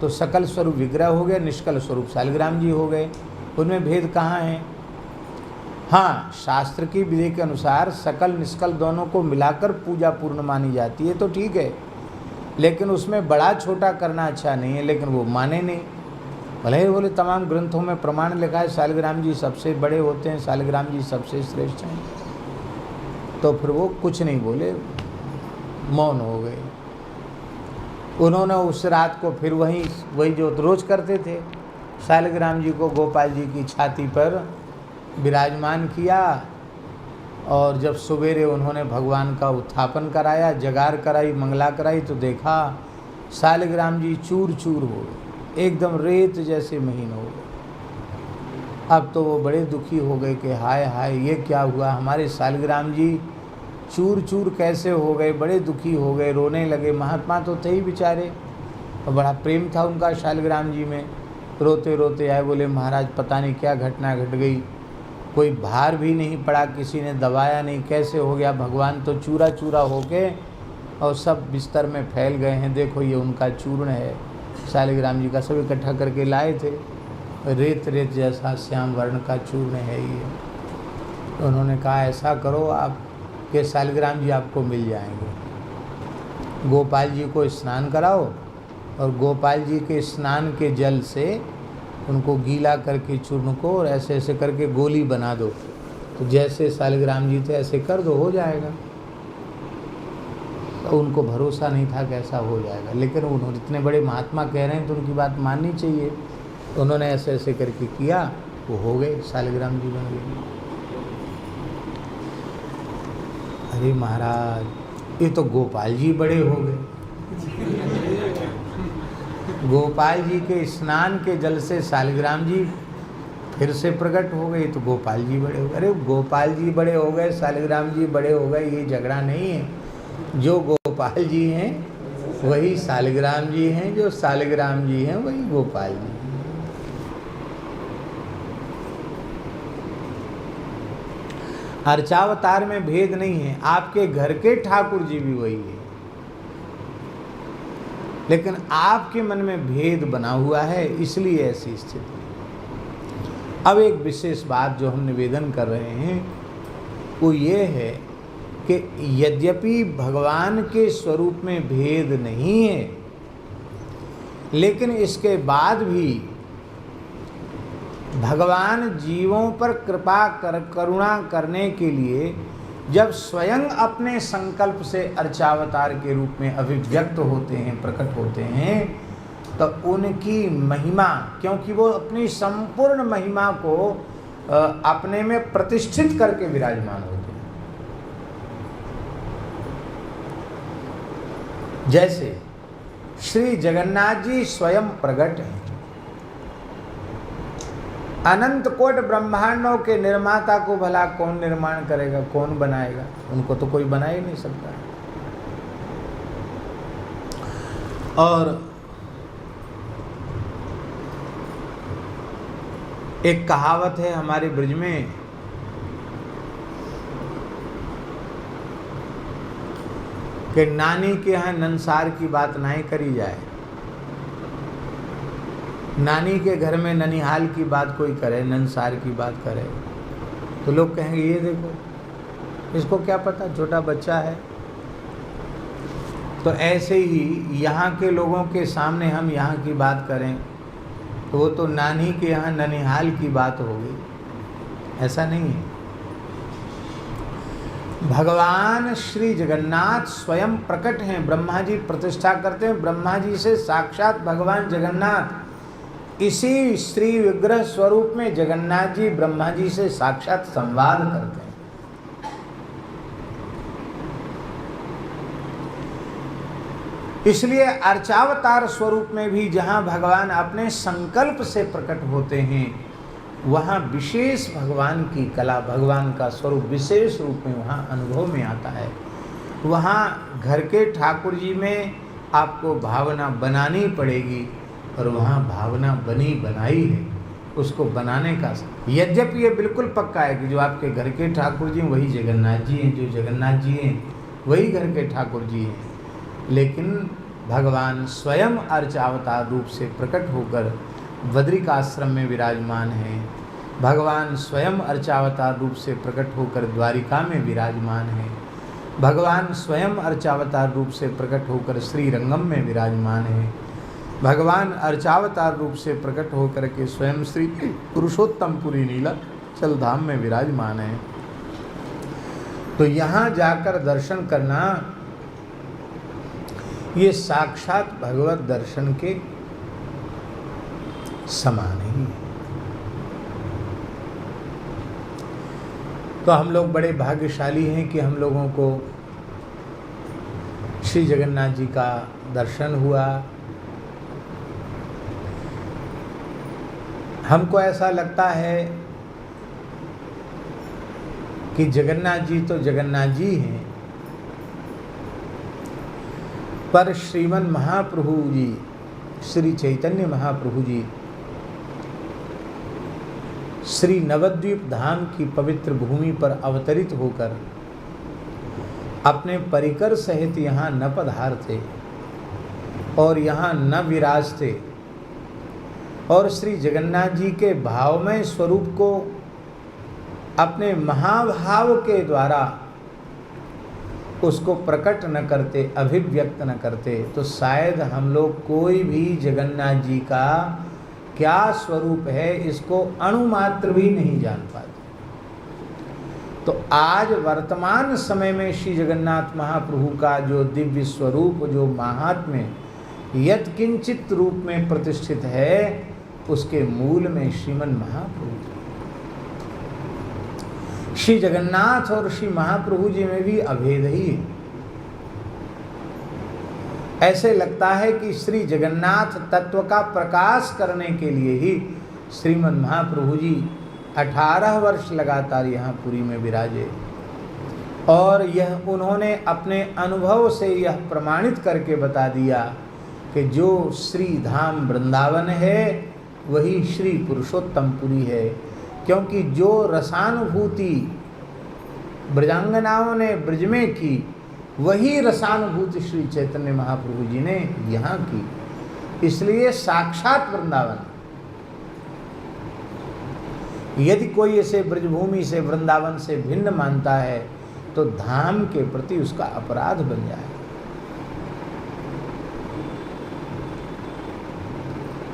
तो सकल स्वरूप विग्रह हो गया, निष्कल स्वरूप शालिग्राम जी हो गए, उनमें भेद कहाँ है? हाँ, शास्त्र की विधि के अनुसार सकल निष्कल दोनों को मिलाकर पूजा पूर्ण मानी जाती है, तो ठीक है, लेकिन उसमें बड़ा छोटा करना अच्छा नहीं है। लेकिन वो माने नहीं, भले ही बोले तमाम ग्रंथों में प्रमाण लिखा है शालिग्राम जी सबसे बड़े होते हैं, शालिग्राम जी सबसे श्रेष्ठ हैं, तो फिर वो कुछ नहीं बोले, मौन हो गए। उन्होंने उस रात को फिर वही जो रोज करते थे, शालिग्राम जी को गोपाल जी की छाती पर विराजमान किया, और जब सवेरे उन्होंने भगवान का उत्थापन कराया, जगार कराई, मंगला कराई, तो देखा शालिग्राम जी चूर चूर हो गए, एकदम रेत जैसे महीन हो गए। अब तो वो बड़े दुखी हो गए कि हाय हाय, ये क्या हुआ, हमारे शालिग्राम जी चूर चूर कैसे हो गए। बड़े दुखी हो गए, रोने लगे। महात्मा तो थे ही बेचारे, और बड़ा प्रेम था उनका शालिग्राम जी में। रोते रोते आए, बोले महाराज पता नहीं क्या घटना घट गई, कोई भार भी नहीं पड़ा, किसी ने दबाया नहीं, कैसे हो गया, भगवान तो चूरा चूरा होके और सब बिस्तर में फैल गए हैं, देखो ये उनका चूर्ण है शालिग्राम जी का, सब इकट्ठा करके लाए थे, रेत रेत जैसा श्याम वर्ण का चूर्ण है ये। तो उन्होंने कहा ऐसा करो आप कि शालिग्राम जी आपको मिल जाएंगे, गोपाल जी को स्नान कराओ, और गोपाल जी के स्नान के जल से उनको गीला करके चूर्ण को, और ऐसे ऐसे करके गोली बना दो, तो जैसे शालिग्राम जी थे ऐसे कर दो, हो जाएगा। तो उनको भरोसा नहीं था कि ऐसा हो जाएगा, लेकिन उन्होंने इतने बड़े महात्मा कह रहे हैं तो उनकी बात माननी चाहिए। तो उन्होंने ऐसे ऐसे करके किया, वो हो गए, शालिग्राम जी बन गए। अरे महाराज, ये तो गोपाल जी बड़े हो गए। गोपाल जी के स्नान के जल से शालिग्राम जी फिर से प्रकट हो गए, तो गोपाल जी बड़े हो गए। अरे गोपाल जी बड़े हो गए, शालिग्राम जी बड़े हो गए, ये झगड़ा नहीं है। जो गोपाल जी हैं वही शालिग्राम जी हैं, जो शालिग्राम जी हैं वही गोपाल जी हैं। अर्चावतार में भेद नहीं है, आपके घर के ठाकुर जी भी वही है, लेकिन आपके मन में भेद बना हुआ है, इसलिए ऐसी स्थिति। अब एक विशेष बात जो हम निवेदन कर रहे हैं वो ये है कि यद्यपि भगवान के स्वरूप में भेद नहीं है, लेकिन इसके बाद भी भगवान जीवों पर कृपा करुणा करने के लिए जब स्वयं अपने संकल्प से अर्चावतार के रूप में अभिव्यक्त होते हैं, प्रकट होते हैं, तो उनकी महिमा, क्योंकि वो अपनी संपूर्ण महिमा को अपने में प्रतिष्ठित करके विराजमान होते हैं। जैसे श्री जगन्नाथ जी स्वयं प्रकट हैं, अनंत कोट ब्रह्मांडों के निर्माता को भला कौन निर्माण करेगा, कौन बनाएगा? उनको तो कोई बना ही नहीं सकता। और एक कहावत है हमारे ब्रज में कि नानी के यहाँ ननसार की बात नहीं करी जाए। नानी के घर में ननिहाल की बात कोई करे, ननसार की बात करे तो लोग कहेंगे ये देखो इसको क्या पता, छोटा बच्चा है। तो ऐसे ही यहाँ के लोगों के सामने हम यहाँ की बात करें तो वो तो नानी के यहाँ ननिहाल की बात होगी, ऐसा नहीं है। भगवान श्री जगन्नाथ स्वयं प्रकट हैं, ब्रह्मा जी प्रतिष्ठा करते हैं। ब्रह्मा जी से साक्षात भगवान जगन्नाथ इसी श्री विग्रह स्वरूप में जगन्नाथ जी ब्रह्मा जी से साक्षात संवाद करते हैं। इसलिए अर्चावतार स्वरूप में भी जहाँ भगवान अपने संकल्प से प्रकट होते हैं वहाँ विशेष भगवान की कला, भगवान का स्वरूप विशेष रूप में वहाँ अनुभव में आता है। वहाँ घर के ठाकुर जी में आपको भावना बनानी पड़ेगी और वहाँ भावना बनी बनाई है, उसको बनाने का। यद्यपि ये बिल्कुल पक्का है कि जो आपके घर के ठाकुर जी वही जगन्नाथ जी हैं, जो जगन्नाथ जी हैं वही घर के ठाकुर जी हैं, लेकिन भगवान स्वयं अर्चावतार रूप से प्रकट होकर बद्रिकाश्रम में विराजमान हैं। भगवान स्वयं अर्चावतार रूप से प्रकट होकर द्वारिका में विराजमान हैं। भगवान स्वयं अर्चावतार रूप से प्रकट होकर श्री रंगम में विराजमान हैं। भगवान अर्चावतार रूप से प्रकट होकर के स्वयं श्री पुरुषोत्तमपुरी नीलाचल धाम में विराजमान हैं। तो यहाँ जाकर दर्शन करना ये साक्षात भगवत दर्शन के समान ही है। तो हम लोग बड़े भाग्यशाली हैं कि हम लोगों को श्री जगन्नाथ जी का दर्शन हुआ। हमको ऐसा लगता है कि जगन्नाथ जी तो जगन्नाथ जी हैं, पर श्रीमन महाप्रभु जी श्री चैतन्य महाप्रभु जी श्री नवद्वीप धाम की पवित्र भूमि पर अवतरित होकर अपने परिकर सहित यहाँ न पधारते और यहाँ न विराजते और श्री जगन्नाथ जी के भावमय स्वरूप को अपने महाभाव के द्वारा उसको प्रकट न करते, अभिव्यक्त न करते, तो शायद हम लोग कोई भी जगन्नाथ जी का क्या स्वरूप है इसको अणुमात्र भी नहीं जान पाते। तो आज वर्तमान समय में श्री जगन्नाथ महाप्रभु का जो दिव्य स्वरूप, जो महात्म्य यत्किंचित रूप में प्रतिष्ठित है, उसके मूल में श्रीमन महाप्रभु, श्री जगन्नाथ और श्री महाप्रभु जी में भी अभेद ही है। ऐसे लगता है कि श्री जगन्नाथ तत्व का प्रकाश करने के लिए ही श्रीमन महाप्रभु जी 18 वर्ष लगातार यहाँ पुरी में विराजे और यह उन्होंने अपने अनुभव से यह प्रमाणित करके बता दिया कि जो श्री धाम वृंदावन है वही श्री पुरुषोत्तमपुरी है, क्योंकि जो रसानुभूति ब्रजांगनाओं ने ब्रज में की वही रसानुभूति श्री चैतन्य महाप्रभु जी ने यहाँ की। इसलिए साक्षात वृंदावन, यदि कोई इसे ब्रजभूमि से वृंदावन से भिन्न मानता है तो धाम के प्रति उसका अपराध बन जाए।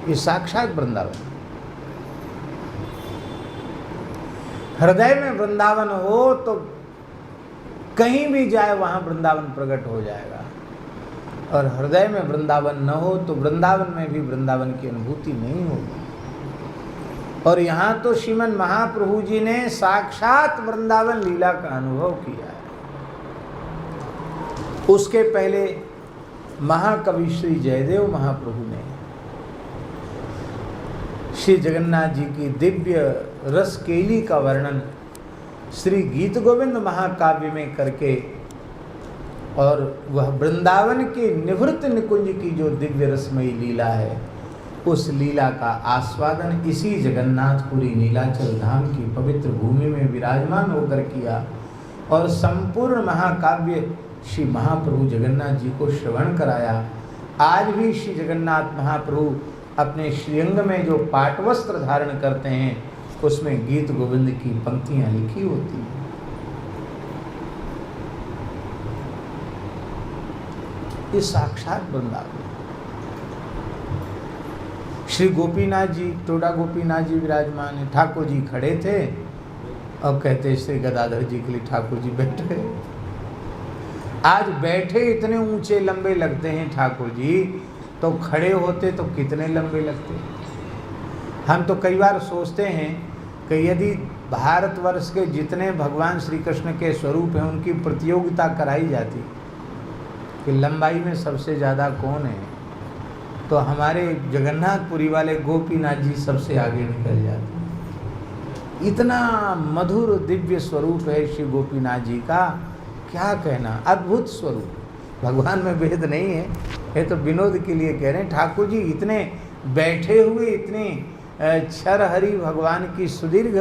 ये साक्षात वृंदावन, हृदय में वृंदावन हो तो कहीं भी जाए वहाँ वृंदावन प्रकट हो जाएगा, और हृदय में वृंदावन न हो तो वृंदावन में भी वृंदावन की अनुभूति नहीं होगी। और यहाँ तो श्रीमन महाप्रभु जी ने साक्षात वृंदावन लीला का अनुभव किया है। उसके पहले महाकवि श्री जयदेव महाप्रभु ने श्री जगन्नाथ जी की दिव्य रस केली का वर्णन श्री गीत गोविंद महाकाव्य में करके और वह वृंदावन के निवृत्त निकुंज की जो दिव्य रसमयी लीला है, उस लीला का आस्वादन इसी जगन्नाथपुरी नीलाचल धाम की पवित्र भूमि में विराजमान होकर किया और संपूर्ण महाकाव्य श्री महाप्रभु जगन्नाथ जी को श्रवण कराया। आज भी श्री जगन्नाथ महाप्रभु अपने श्रीअंग में जो पाटवस्त्र धारण करते हैं, उसमें गीत गोविंद की पंक्तियां लिखी होती हैं। ये साक्षात वृंदावन। श्री गोपीनाथ जी, टोडा गोपीनाथ जी विराजमान है। ठाकुर जी खड़े थे, अब कहते श्री गदाधर जी के लिए ठाकुर जी बैठे। आज बैठे इतने ऊंचे लंबे लगते हैं ठाकुर जी, तो खड़े होते तो कितने लंबे लगते। हम तो कई बार सोचते हैं कि यदि भारतवर्ष के जितने भगवान श्री कृष्ण के स्वरूप हैं उनकी प्रतियोगिता कराई जाती कि लंबाई में सबसे ज़्यादा कौन है, तो हमारे जगन्नाथपुरी वाले गोपीनाथ जी सबसे आगे निकल जाते। इतना मधुर दिव्य स्वरूप है श्री गोपीनाथ जी का, क्या कहना, अद्भुत स्वरूप। भगवान में भेद नहीं है, ये तो विनोद के लिए कह रहे हैं। ठाकुर जी इतने बैठे हुए, इतने क्षर हरि भगवान की सुदीर्घ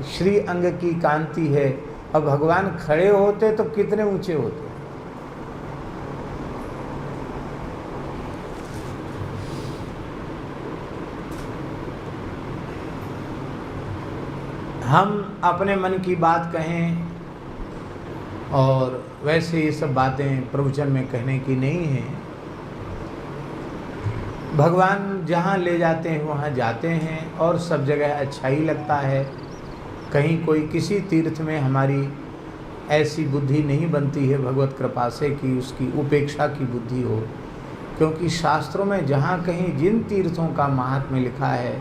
श्री अंग की कांति है, और भगवान खड़े होते तो कितने ऊंचे होते। हम अपने मन की बात कहें, और वैसे ये सब बातें प्रवचन में कहने की नहीं है। भगवान जहाँ ले जाते हैं वहाँ जाते हैं, और सब जगह अच्छा ही लगता है। कहीं कोई किसी तीर्थ में हमारी ऐसी बुद्धि नहीं बनती है भगवत कृपा से कि उसकी उपेक्षा की बुद्धि हो, क्योंकि शास्त्रों में जहाँ कहीं जिन तीर्थों का महात्म्य लिखा है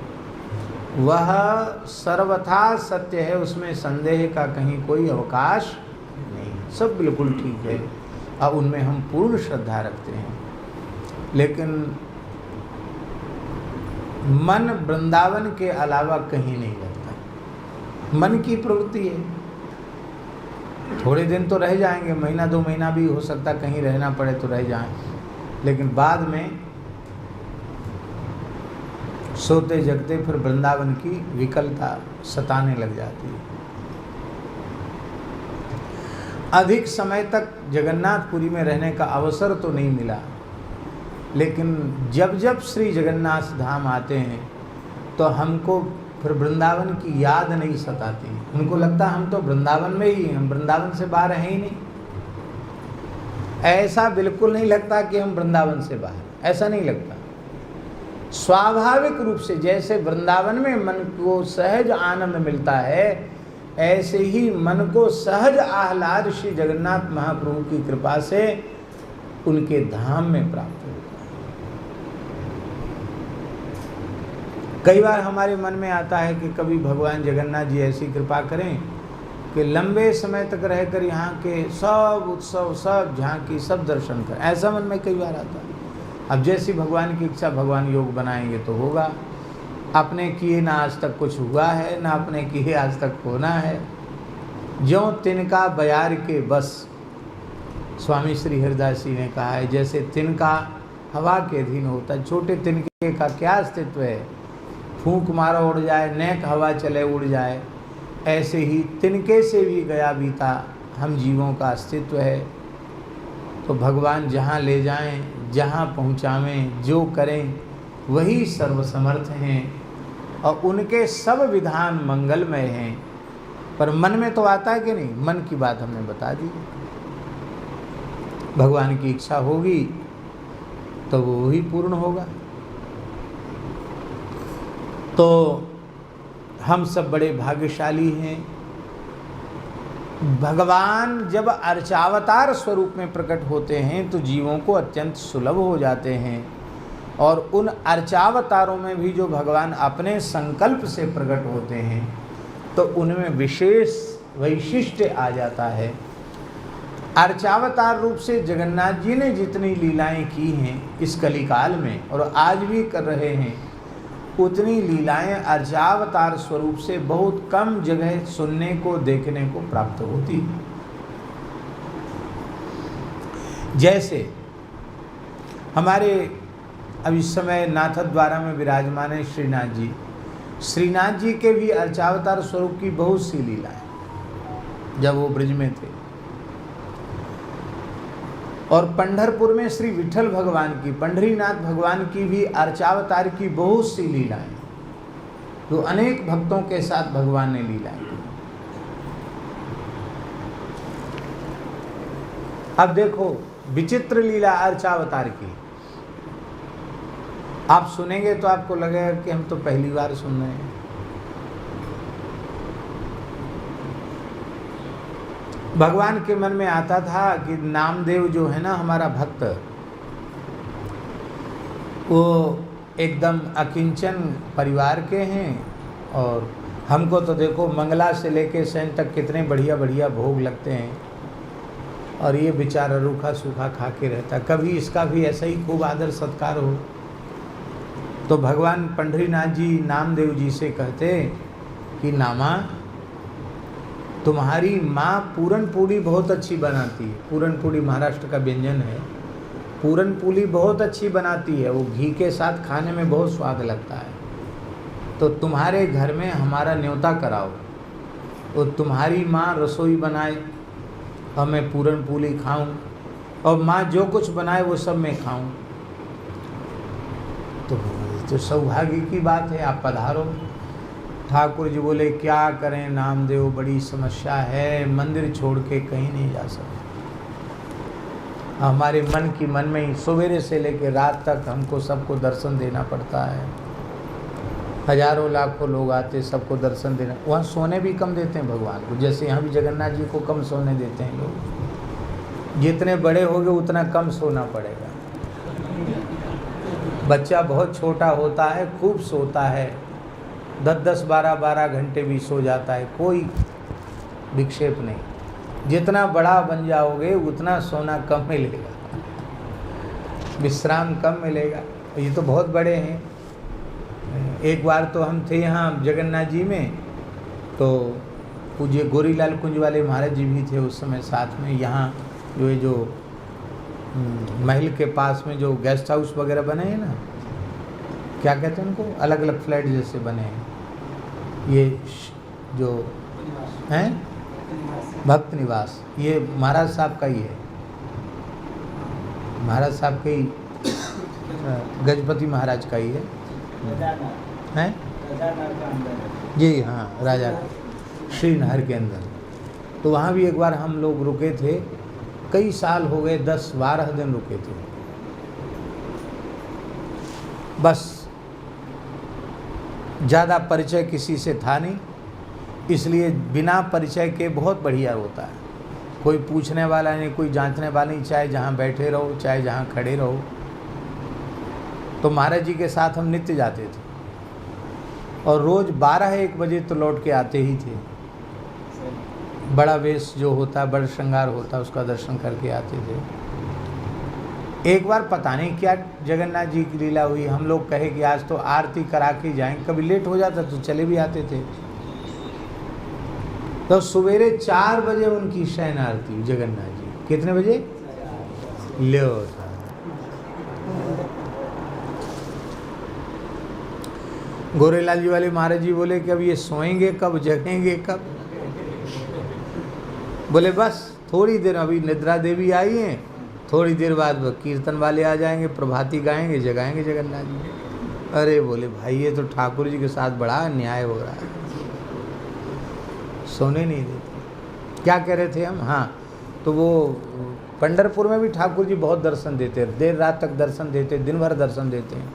वह सर्वथा सत्य है, उसमें संदेह का कहीं कोई अवकाश नहीं, सब बिल्कुल ठीक है, और उनमें हम पूर्ण श्रद्धा रखते हैं। लेकिन मन वृंदावन के अलावा कहीं नहीं लगता। मन की प्रवृत्ति है, थोड़े दिन तो रह जाएंगे, महीना 2 महीना भी हो सकता कहीं रहना पड़े तो रह जाएं, लेकिन बाद में सोते जगते फिर वृंदावन की विकलता सताने लग जाती है। अधिक समय तक जगन्नाथपुरी में रहने का अवसर तो नहीं मिला, लेकिन जब जब श्री जगन्नाथ धाम आते हैं तो हमको फिर वृंदावन की याद नहीं सताती। उनको लगता हम तो वृंदावन में ही हैं, हम वृंदावन से बाहर हैं ही नहीं। ऐसा बिल्कुल नहीं लगता कि हम वृंदावन से बाहर, ऐसा नहीं लगता। स्वाभाविक रूप से जैसे वृंदावन में मन को सहज आनंद मिलता है, ऐसे ही मन को सहज आह्लाद श्री जगन्नाथ महाप्रभु की कृपा से उनके धाम में प्राप्त होता है। कई बार हमारे मन में आता है कि कभी भगवान जगन्नाथ जी ऐसी कृपा करें कि लंबे समय तक रहकर यहाँ के सब उत्सव, सब झांकी, सब दर्शन करें। ऐसा मन में कई बार आता है। अब जैसी भगवान की इच्छा, भगवान योग बनाएंगे तो होगा। अपने किए ना आज तक कुछ हुआ है, ना अपने किए आज तक होना है। ज्यों तिनका बयार के बस, स्वामी श्री हरिदास जी ने कहा है, जैसे तिनका हवा के अधीन होता है, छोटे तिनके का क्या अस्तित्व है, फूंक मारो उड़ जाए, नेक हवा चले उड़ जाए, ऐसे ही तिनके से भी गया बीता हम जीवों का अस्तित्व है। तो भगवान जहाँ ले जाएं, जहाँ पहुँचावें, जो करें वही सर्वसमर्थ हैं, और उनके सब विधान मंगलमय हैं। पर मन में तो आता है कि नहीं, मन की बात हमने बता दी। भगवान की इच्छा होगी तो वो ही पूर्ण होगा। तो हम सब बड़े भाग्यशाली हैं। भगवान जब अर्चावतार स्वरूप में प्रकट होते हैं तो जीवों को अत्यंत सुलभ हो जाते हैं, और उन अर्चावतारों में भी जो भगवान अपने संकल्प से प्रकट होते हैं तो उनमें विशेष वैशिष्ट्य आ जाता है। अर्चावतार रूप से जगन्नाथ जी ने जितनी लीलाएं की हैं इस कलिकाल में और आज भी कर रहे हैं, उतनी लीलाएं अर्चावतार स्वरूप से बहुत कम जगह सुनने को देखने को प्राप्त होती। जैसे हमारे अब इस समय नाथद्वारा में विराजमान है श्रीनाथ जी। श्रीनाथ जी के भी अर्चावतार स्वरूप की बहुत सी लीलाएं जब वो ब्रज में थे। और पंढरपुर में श्री विठल भगवान की, पंढरीनाथ भगवान की भी अर्चावतार की बहुत सी लीलाएं, तो अनेक भक्तों के साथ भगवान ने लीलाएं की। अब देखो विचित्र लीला अर्चावतार की, आप सुनेंगे तो आपको लगेगा कि हम तो पहली बार सुन रहे हैं। भगवान के मन में आता था कि नामदेव जो है ना हमारा भक्त, वो एकदम अकिंचन परिवार के हैं, और हमको तो देखो मंगला से लेके शयन तक कितने बढ़िया बढ़िया भोग लगते हैं, और ये बेचारा रूखा सूखा खा के रहता, कभी इसका भी ऐसा ही खूब आदर सत्कार हो। तो भगवान पंढरीनाथ जी नामदेव जी से कहते कि नामा, तुम्हारी माँ पूरन पूड़ी बहुत अच्छी बनाती है। पूरन पूड़ी महाराष्ट्र का व्यंजन है। पूरन पूड़ी बहुत अच्छी बनाती है, वो घी के साथ खाने में बहुत स्वाद लगता है। तो तुम्हारे घर में हमारा न्योता कराओ, तो तुम्हारी माँ रसोई बनाए और मैं पूरन पूड़ी खाऊं, और माँ जो कुछ बनाए वो सब मैं खाऊं। तो सौभाग्य की बात है, आप पधारो। ठाकुर जी बोले क्या करें नामदेव, बड़ी समस्या है, मंदिर छोड़ के कहीं नहीं जा सकते। हमारे मन की मन में ही सवेरे से लेकर रात तक हमको सबको दर्शन देना पड़ता है। हजारों लाखों लोग आते, सबको दर्शन देना। वहाँ सोने भी कम देते हैं भगवान को, जैसे यहाँ भी जगन्नाथ जी को कम सोने देते हैं लोग। जितने बड़े होंगे उतना कम सोना पड़ेगा। बच्चा बहुत छोटा होता है, खूब सोता है, 10-10, 12-12 घंटे भी सो जाता है, कोई विक्षेप नहीं। जितना बड़ा बन जाओगे उतना सोना कम मिलेगा, विश्राम कम मिलेगा। ये तो बहुत बड़े हैं। एक बार तो हम थे यहाँ जगन्नाथ जी में, तो पूज्य गोरीलाल कुंज वाले महाराज जी भी थे उस समय साथ में। यहाँ जो महल के पास में जो गेस्ट हाउस वगैरह बने हैं ना, क्या कहते हैं उनको, अलग अलग फ्लैट जैसे बने हैं, ये जो हैं भक्त निवास, ये महाराज साहब का ही है। महाराज साहब का ही, गजपति महाराज का ही है हैं जी, हाँ, राजा श्रीनहर के अंदर। तो वहाँ भी एक बार हम लोग रुके थे, कई साल हो गए, 10-12 दिन रुके थे। बस ज़्यादा परिचय किसी से था नहीं, इसलिए बिना परिचय के बहुत बढ़िया होता है। कोई पूछने वाला नहीं, कोई जांचने वाला नहीं, चाहे जहाँ बैठे रहो चाहे जहाँ खड़े रहो। तो महाराज जी के साथ हम नित्य जाते थे, और रोज़ 12-1 बजे तो लौट के आते ही थे। बड़ा वेश जो होता है, बड़ा श्रृंगार होता है, उसका दर्शन करके आते थे। एक बार पता नहीं क्या जगन्नाथ जी की लीला हुई, हम लोग कहे कि आज तो आरती करा के जाएं, कभी लेट हो जाता तो चले भी आते थे। तो सवेरे 4 बजे उनकी शयन आरती जगन्नाथ जी। कितने बजे? लो, गोरेलाल जी वाले महाराज जी बोले कि अब ये सोएंगे कब, जगेंगे कब? बोले बस थोड़ी देर, अभी निद्रा देवी आई हैं, थोड़ी देर बाद कीर्तन वाले आ जाएंगे, प्रभाती गाएंगे, जगाएंगे जगन्नाथ जी। अरे बोले भाई ये तो ठाकुर जी के साथ बड़ा अन्याय हो रहा है, सोने नहीं देते। क्या कह रहे थे हम? हाँ, तो वो पंढरपुर में भी ठाकुर जी बहुत दर्शन देते, देर रात तक दर्शन देते, दिन भर दर्शन देते हैं।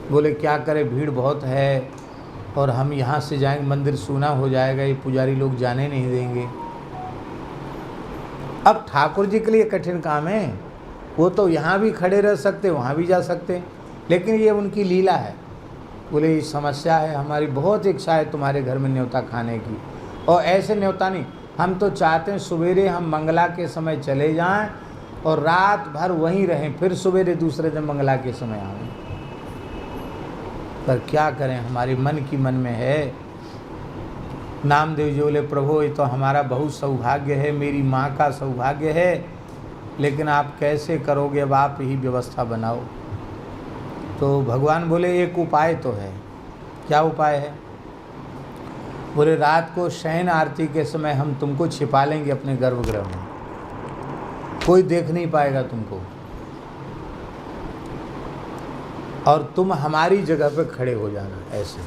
बोले क्या करें, भीड़ बहुत है, और हम यहाँ से जाएंगे मंदिर सूना हो जाएगा, ये पुजारी लोग जाने नहीं देंगे। अब ठाकुर जी के लिए कठिन काम है, वो तो यहाँ भी खड़े रह सकते, वहाँ भी जा सकते, लेकिन ये उनकी लीला है। बोले ये समस्या है, हमारी बहुत इच्छा है तुम्हारे घर में न्योता खाने की, और ऐसे न्योता नहीं, हम तो चाहते हैं सवेरे हम मंगला के समय चले जाएं और रात भर वहीं रहें, फिर सवेरे दूसरे दिन मंगला के समय आएँ। पर क्या करें, हमारे मन की मन में है। नामदेव जी बोले प्रभु ये तो हमारा बहुत सौभाग्य है, मेरी माँ का सौभाग्य है, लेकिन आप कैसे करोगे, अब आप ही व्यवस्था बनाओ। तो भगवान बोले एक उपाय तो है। क्या उपाय है? बोले रात को शयन आरती के समय हम तुमको छिपा लेंगे अपने गर्भगृह में, कोई देख नहीं पाएगा तुमको, और तुम हमारी जगह पे खड़े हो जाना ऐसे।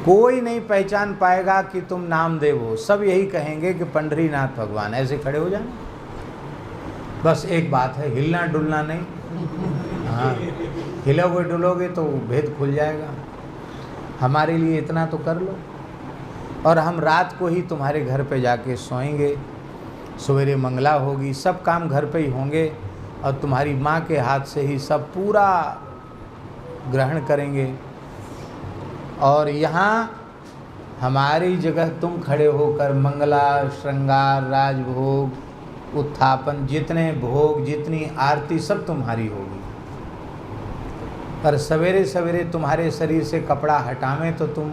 कोई नहीं पहचान पाएगा कि तुम नामदेव हो, सब यही कहेंगे कि पंढरीनाथ भगवान, ऐसे खड़े हो जाना। बस एक बात है, हिलना डुलना नहीं। हाँ, हिलोगे डुलोगे तो भेद खुल जाएगा। हमारे लिए इतना तो कर लो, और हम रात को ही तुम्हारे घर पे जाके सोएंगे, सवेरे मंगला होगी, सब काम घर पे ही होंगे, और तुम्हारी माँ के हाथ से ही सब पूरा ग्रहण करेंगे। और यहाँ हमारी जगह तुम खड़े होकर मंगला, श्रृंगार, राजभोग, उत्थापन, जितने भोग, जितनी आरती सब तुम्हारी होगी। पर सवेरे सवेरे तुम्हारे शरीर से कपड़ा हटावें तो तुम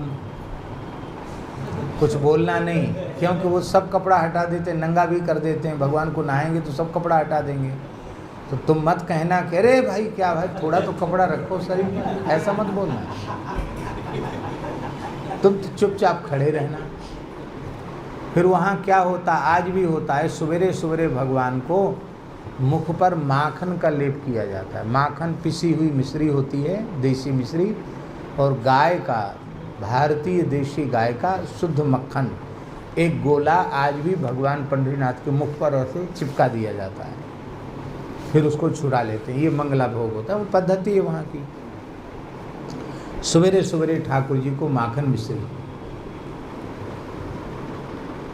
कुछ बोलना नहीं, क्योंकि वो सब कपड़ा हटा देते, नंगा भी कर देते हैं। भगवान को नहाएंगे तो सब कपड़ा हटा देंगे। तो तुम मत कहना कि अरे भाई क्या भाई, थोड़ा तो कपड़ा रखो शरीर में, ऐसा मत बोलना। तुम तो चुपचाप खड़े रहना। फिर वहाँ क्या होता, आज भी होता है, सवेरे सवेरे भगवान को मुख पर माखन का लेप किया जाता है। माखन पिसी हुई मिश्री होती है, देसी मिश्री, और गाय का, भारतीय देशी गाय का शुद्ध मक्खन, एक गोला आज भी भगवान पंढरीनाथ के मुख पर ऐसे चिपका दिया जाता है, फिर उसको छुड़ा लेते हैं। ये मंगला भोग होता है, वो पद्धति है वहाँ की। सवेरे सवेरे ठाकुर जी को माखन मिश्री।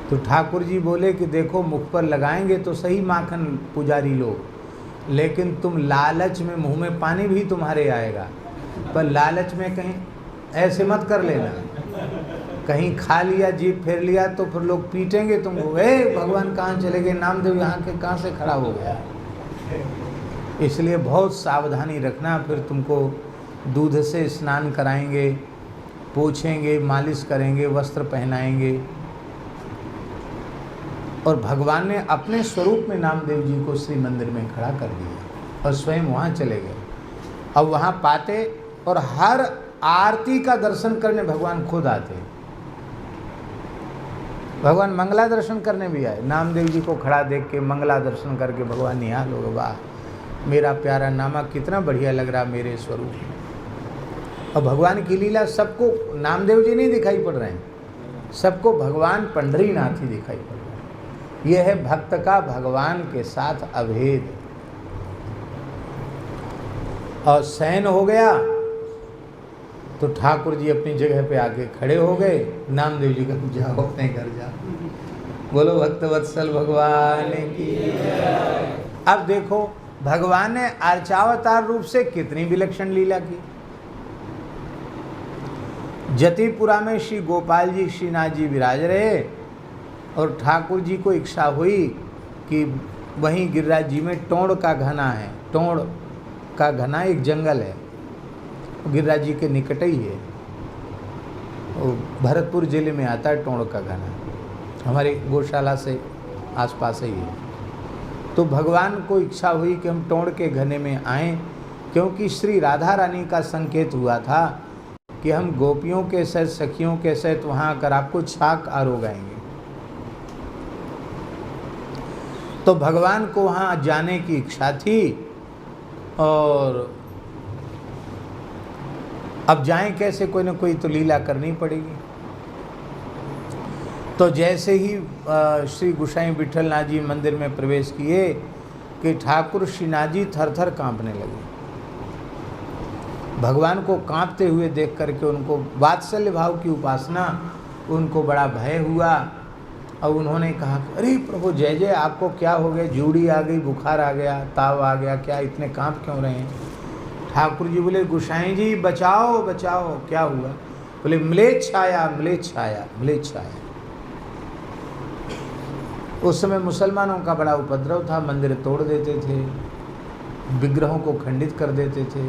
तो ठाकुर जी बोले कि देखो मुख पर लगाएंगे तो सही माखन पुजारी लोग, लेकिन तुम लालच में, मुंह में पानी भी तुम्हारे आएगा, पर लालच में कहीं ऐसे मत कर लेना, कहीं खा लिया, जीभ फेर लिया तो फिर लोग पीटेंगे तुमको, भगवान कहाँ चले गए, नामदेव यहाँ के कहाँ से खड़ा हो गया। इसलिए बहुत सावधानी रखना। फिर तुमको दूध से स्नान कराएंगे, पोछेंगे, मालिश करेंगे, वस्त्र पहनाएंगे। और भगवान ने अपने स्वरूप में नामदेव जी को श्री मंदिर में खड़ा कर दिया और स्वयं वहाँ चले गए। अब वहाँ पाते, और हर आरती का दर्शन करने भगवान खुद आते। भगवान मंगला दर्शन करने भी आए। नामदेव जी को खड़ा देख के मंगला दर्शन करके भगवान निहाल हो गए, वाह मेरा प्यारा नामा कितना बढ़िया लग रहा मेरे स्वरूप में। और भगवान की लीला सबको, नामदेव जी नहीं दिखाई पड़ रहे हैं, सबको भगवान पंढरीनाथ ही दिखाई पड़ रहे हैं। यह है भक्त का भगवान के साथ अभेद। और शयन हो गया तो ठाकुर जी अपनी जगह पे आके खड़े हो गए। नामदेव जी का जाओ अपने घर जाओ। बोलो भक्त वत्सल भगवान की। अब देखो भगवान ने अर्चावतार रूप से कितनी विलक्षण लीला की। जतिपुरा में श्री गोपाल जी, श्रीनाथ जी विराज रहे, और ठाकुर जी को इच्छा हुई कि वहीं गिरिराज जी में टोंड़ का घना है। टोंड़ का घना एक जंगल है, गिरिराज जी के निकट ही है, भरतपुर जिले में आता है टोंड़ का घना, हमारी गौशाला से आसपास ही है। तो भगवान को इच्छा हुई कि हम टोंड़ के घने में आएं, क्योंकि श्री राधा रानी का संकेत हुआ था कि हम गोपियों के सहित, सखियों के सहित वहाँ आकर आपको छाक आरोगाएंगे। तो भगवान को वहाँ जाने की इच्छा थी, और अब जाएं कैसे, कोई ना कोई तो लीला करनी पड़ेगी। तो जैसे ही श्री गोसाई विठलनाथ जी मंदिर में प्रवेश किए कि ठाकुर श्रीनाथ जी थर थर काँपने लगे। भगवान को कांपते हुए देख करके उनको वात्सल्य भाव की उपासना, उनको बड़ा भय हुआ। और उन्होंने कहा अरे प्रभु जय जय, आपको क्या हो गया, जूड़ी आ गई, बुखार आ गया, ताव आ गया, क्या इतने कांप क्यों रहे हैं। ठाकुर जी बोले गोसाई जी बचाओ बचाओ, क्या हुआ। बोले म्लेच्छ आया, म्लेच्छ आया, म्लेच्छ आया। उस समय मुसलमानों का बड़ा उपद्रव था, मंदिर तोड़ देते थे, विग्रहों को खंडित कर देते थे।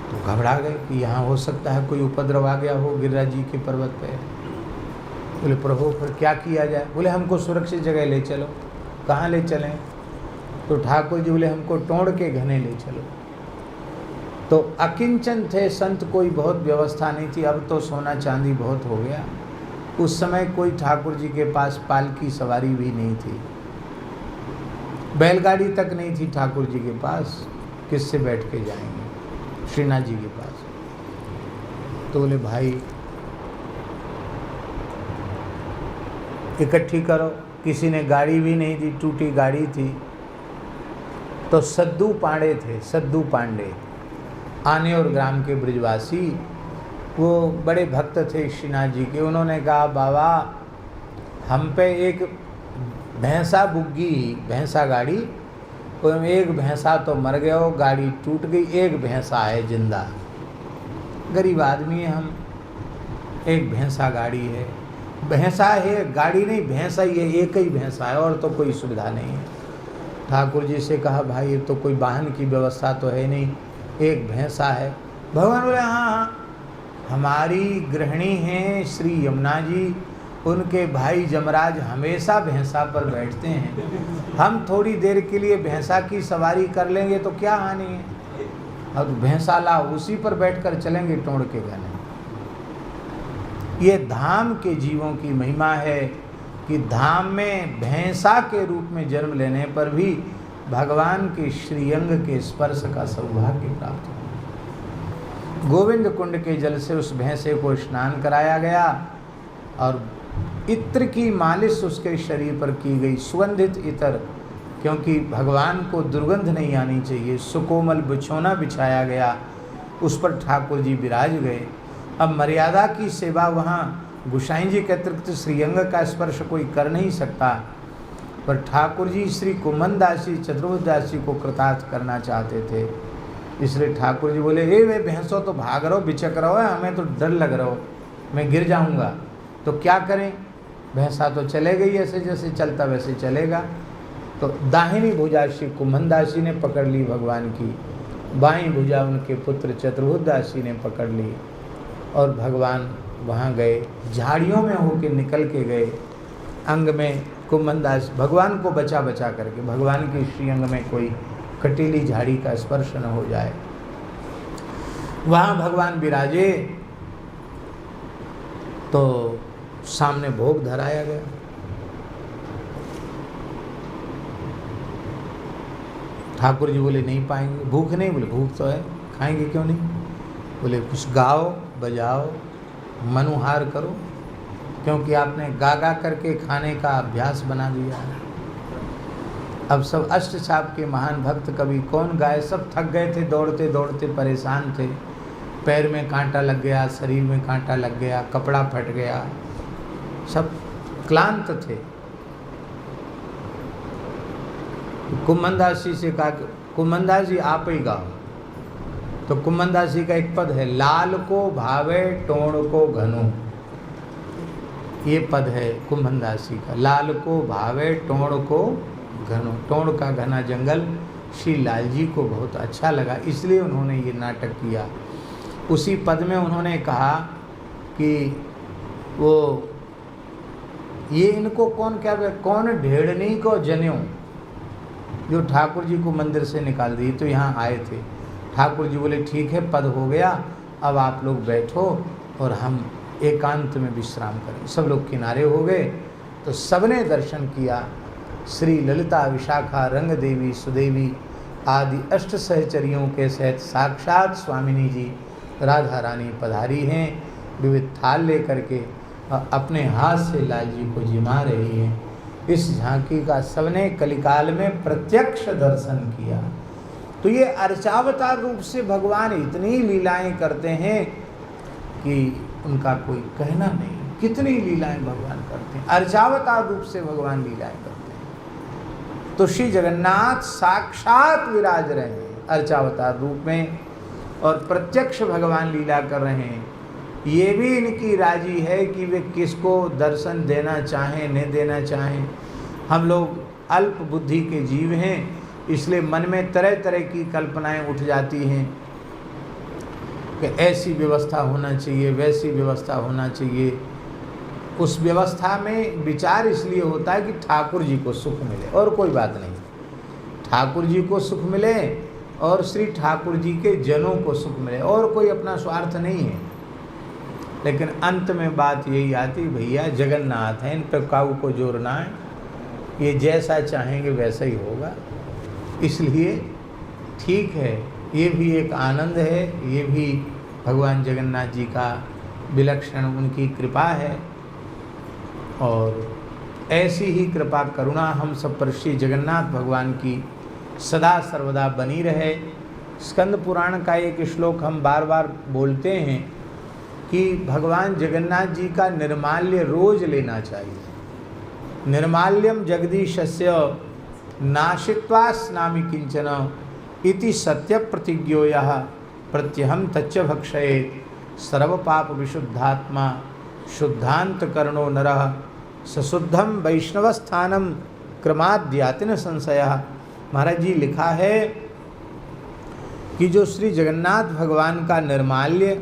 तो घबरा गए कि यहाँ हो सकता है कोई उपद्रव आ गया हो गिरिराज जी के पर्वत पे। बोले प्रभु फिर क्या किया जाए? बोले हमको सुरक्षित जगह ले चलो। कहाँ ले चलें? तो ठाकुर जी बोले हमको टोंड़ के घने ले चलो। तो अकिंचन थे संत, कोई बहुत व्यवस्था नहीं थी। अब तो सोना चांदी बहुत हो गया, उस समय कोई ठाकुर जी के पास पालकी सवारी भी नहीं थी, बैलगाड़ी तक नहीं थी ठाकुर जी के पास। किससे बैठ के जाएंगे श्रीनाथ जी के पास? तो बोले भाई इकट्ठी करो। किसी ने गाड़ी भी नहीं दी, टूटी गाड़ी थी। तो सद्दू पांडे थे, सद्दू पांडे, आने और ग्राम के ब्रिजवासी, वो बड़े भक्त थे श्रीनाथ जी के। उन्होंने कहा बाबा हम पे एक भैंसा बुग्गी, भैंसा गाड़ी, और एक भैंसा तो मर गया हो, गाड़ी टूट गई, एक भैंसा है जिंदा। गरीब आदमी है हम, एक भैंसा गाड़ी है। भैंसा है, गाड़ी नहीं, भैंसा ही है, एक ही भैंसा है और तो कोई सुविधा नहीं है। ठाकुर जी से कहा भाई ये तो कोई वाहन की व्यवस्था तो है नहीं, एक भैंसा है। भगवान बोले हाँ, हमारी गृहिणी हैं श्री यमुना जी, उनके भाई जमराज हमेशा भैंसा पर बैठते हैं। हम थोड़ी देर के लिए भैंसा की सवारी कर लेंगे तो क्या हानि है? अब भैंसा ला, उसी पर बैठकर चलेंगे टोंड़ के घने। ये धाम के जीवों की महिमा है कि धाम में भैंसा के रूप में जन्म लेने पर भी भगवान के श्रीअंग के स्पर्श का सौभाग्य प्राप्त हो। गोविंद कुंड के जल से उस भैंसे को स्नान कराया गया और इत्र की मालिश उसके शरीर पर की गई, सुगंधित इत्र, क्योंकि भगवान को दुर्गंध नहीं आनी चाहिए। सुकोमल बिछौना बिछाया गया, उस पर ठाकुर जी विराज गए। अब मर्यादा की सेवा वहाँ गोसाई जी के अतिरिक्त श्रीअंग का स्पर्श कोई कर नहीं सकता, पर ठाकुर जी श्री कुमनदास जी, चतुर्भुजदास जी को कृतार्थ करना चाहते थे। इसलिए ठाकुर जी बोले वे भैंसों तो भाग रहो, बिचक रहो है, हमें तो डर लग रहा हो, मैं गिर जाऊंगा, तो क्या करें? भैंसा तो चले गई, ऐसे जैसे चलता वैसे चलेगा। तो दाहिनी भुजा श्री कुमनदास जी ने पकड़ ली भगवान की, बाईं भुजा उनके पुत्र चतुर्भुजदास जी ने पकड़ ली और भगवान वहाँ गए, झाड़ियों में होके निकल के गए। अंग में कुमनदास भगवान को बचा बचा करके, भगवान के श्रीअंग में कोई कटीली झाड़ी का स्पर्श न हो जाए, वहाँ भगवान विराजे। तो सामने भोग धराया गया। ठाकुर जी बोले नहीं पाएंगे, भूख नहीं? बोले भूख तो है, खाएंगे क्यों नहीं? बोले कुछ गाओ बजाओ, मनुहार करो, क्योंकि आपने गा गा करके खाने का अभ्यास बना दिया है। अब सब अष्टचाप के महान भक्त कवि कौन गाए? सब थक गए थे, दौड़ते दौड़ते परेशान थे, पैर में कांटा लग गया, शरीर में कांटा लग गया, कपड़ा फट गया, सब क्लांत थे। कुमनदास जी से कहा कुमनदास जी आप ही गाओ। तो कुमनदास जी का एक पद है, लाल को भावे टोंड़ को घनो, ये पद है कुमनदास जी का, लाल को भावे टोंड़ को घनो। टोंड़ का घना जंगल श्री लाल जी को बहुत अच्छा लगा, इसलिए उन्होंने ये नाटक किया। उसी पद में उन्होंने कहा कि वो ये इनको कौन ढेड़नी को जन्यों, जो ठाकुर जी को मंदिर से निकाल दी, तो यहाँ आए थे। ठाकुर जी बोले ठीक है, पद हो गया, अब आप लोग बैठो और हम एकांत में विश्राम करें। सब लोग किनारे हो गए, तो सबने दर्शन किया। श्री ललिता, विशाखा, रंग देवी, सुदेवी आदि अष्ट सहचरियों के सहित साक्षात स्वामिनी जी राधा रानी पधारी हैं, विविध थाल लेकर के अपने हाथ से लाल जी को जिमा रही हैं। इस झांकी का सबने कलिकाल में प्रत्यक्ष दर्शन किया। तो ये अर्चावतार रूप से भगवान इतनी लीलाएं करते हैं कि उनका कोई कहना नहीं। कितनी लीलाएं भगवान करते हैं, अर्चावतार रूप से भगवान लीलाएं करते हैं। तो श्री जगन्नाथ साक्षात विराज रहे हैं अर्चावतार रूप में और प्रत्यक्ष भगवान लीला कर रहे हैं। ये भी इनकी राजी है कि वे किसको दर्शन देना चाहें न देना चाहें। हम लोग अल्प बुद्धि के जीव हैं, इसलिए मन में तरह तरह की कल्पनाएं उठ जाती हैं कि ऐसी व्यवस्था होना चाहिए, वैसी व्यवस्था होना चाहिए। उस व्यवस्था में विचार इसलिए होता है कि ठाकुर जी को सुख मिले और कोई बात नहीं। ठाकुर जी को सुख मिले और श्री ठाकुर जी के जनों को सुख मिले, और कोई अपना स्वार्थ नहीं है। लेकिन अंत में बात यही आती, भैया जगन्नाथ हैं, इन पर काऊ को जोड़ना है, ये जैसा चाहेंगे वैसा ही होगा। इसलिए ठीक है, ये भी एक आनंद है, ये भी भगवान जगन्नाथ जी का विलक्षण उनकी कृपा है। और ऐसी ही कृपा करुणा हम सब पर श्री जगन्नाथ भगवान की सदा सर्वदा बनी रहे। स्कंद पुराण का एक श्लोक हम बार बार बोलते हैं कि भगवान जगन्नाथ जी का निर्माल्य रोज लेना चाहिए। निर्माल्यम जगदीशस्य नाशित्वा स्नामि किंचन इति सत्य प्रतिज्ञोयः प्रत्यहम तच्च भक्षयेत् सर्व पाप विशुद्धात्मा शुद्धांत कर्णो नरः सशुद्धम वैष्णवस्थानम क्रमाद्यातिन संशयः। महाराज जी लिखा है कि जो श्री जगन्नाथ भगवान का निर्माल्य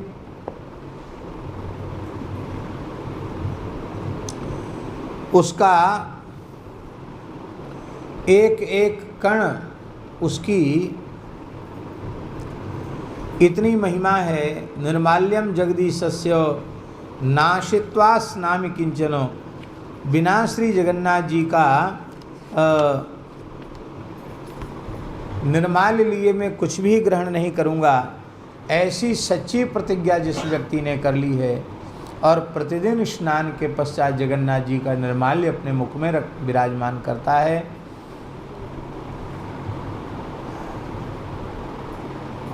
उसका एक एक कण उसकी इतनी महिमा है। निर्माल्यम जगदीशस्य नाशित्वा स्नामि किंचन, बिना श्री जगन्नाथ जी का निर्माल्य लिए मैं कुछ भी ग्रहण नहीं करूँगा, ऐसी सच्ची प्रतिज्ञा जिस व्यक्ति ने कर ली है और प्रतिदिन स्नान के पश्चात जगन्नाथ जी का निर्माल्य अपने मुख में विराजमान करता है,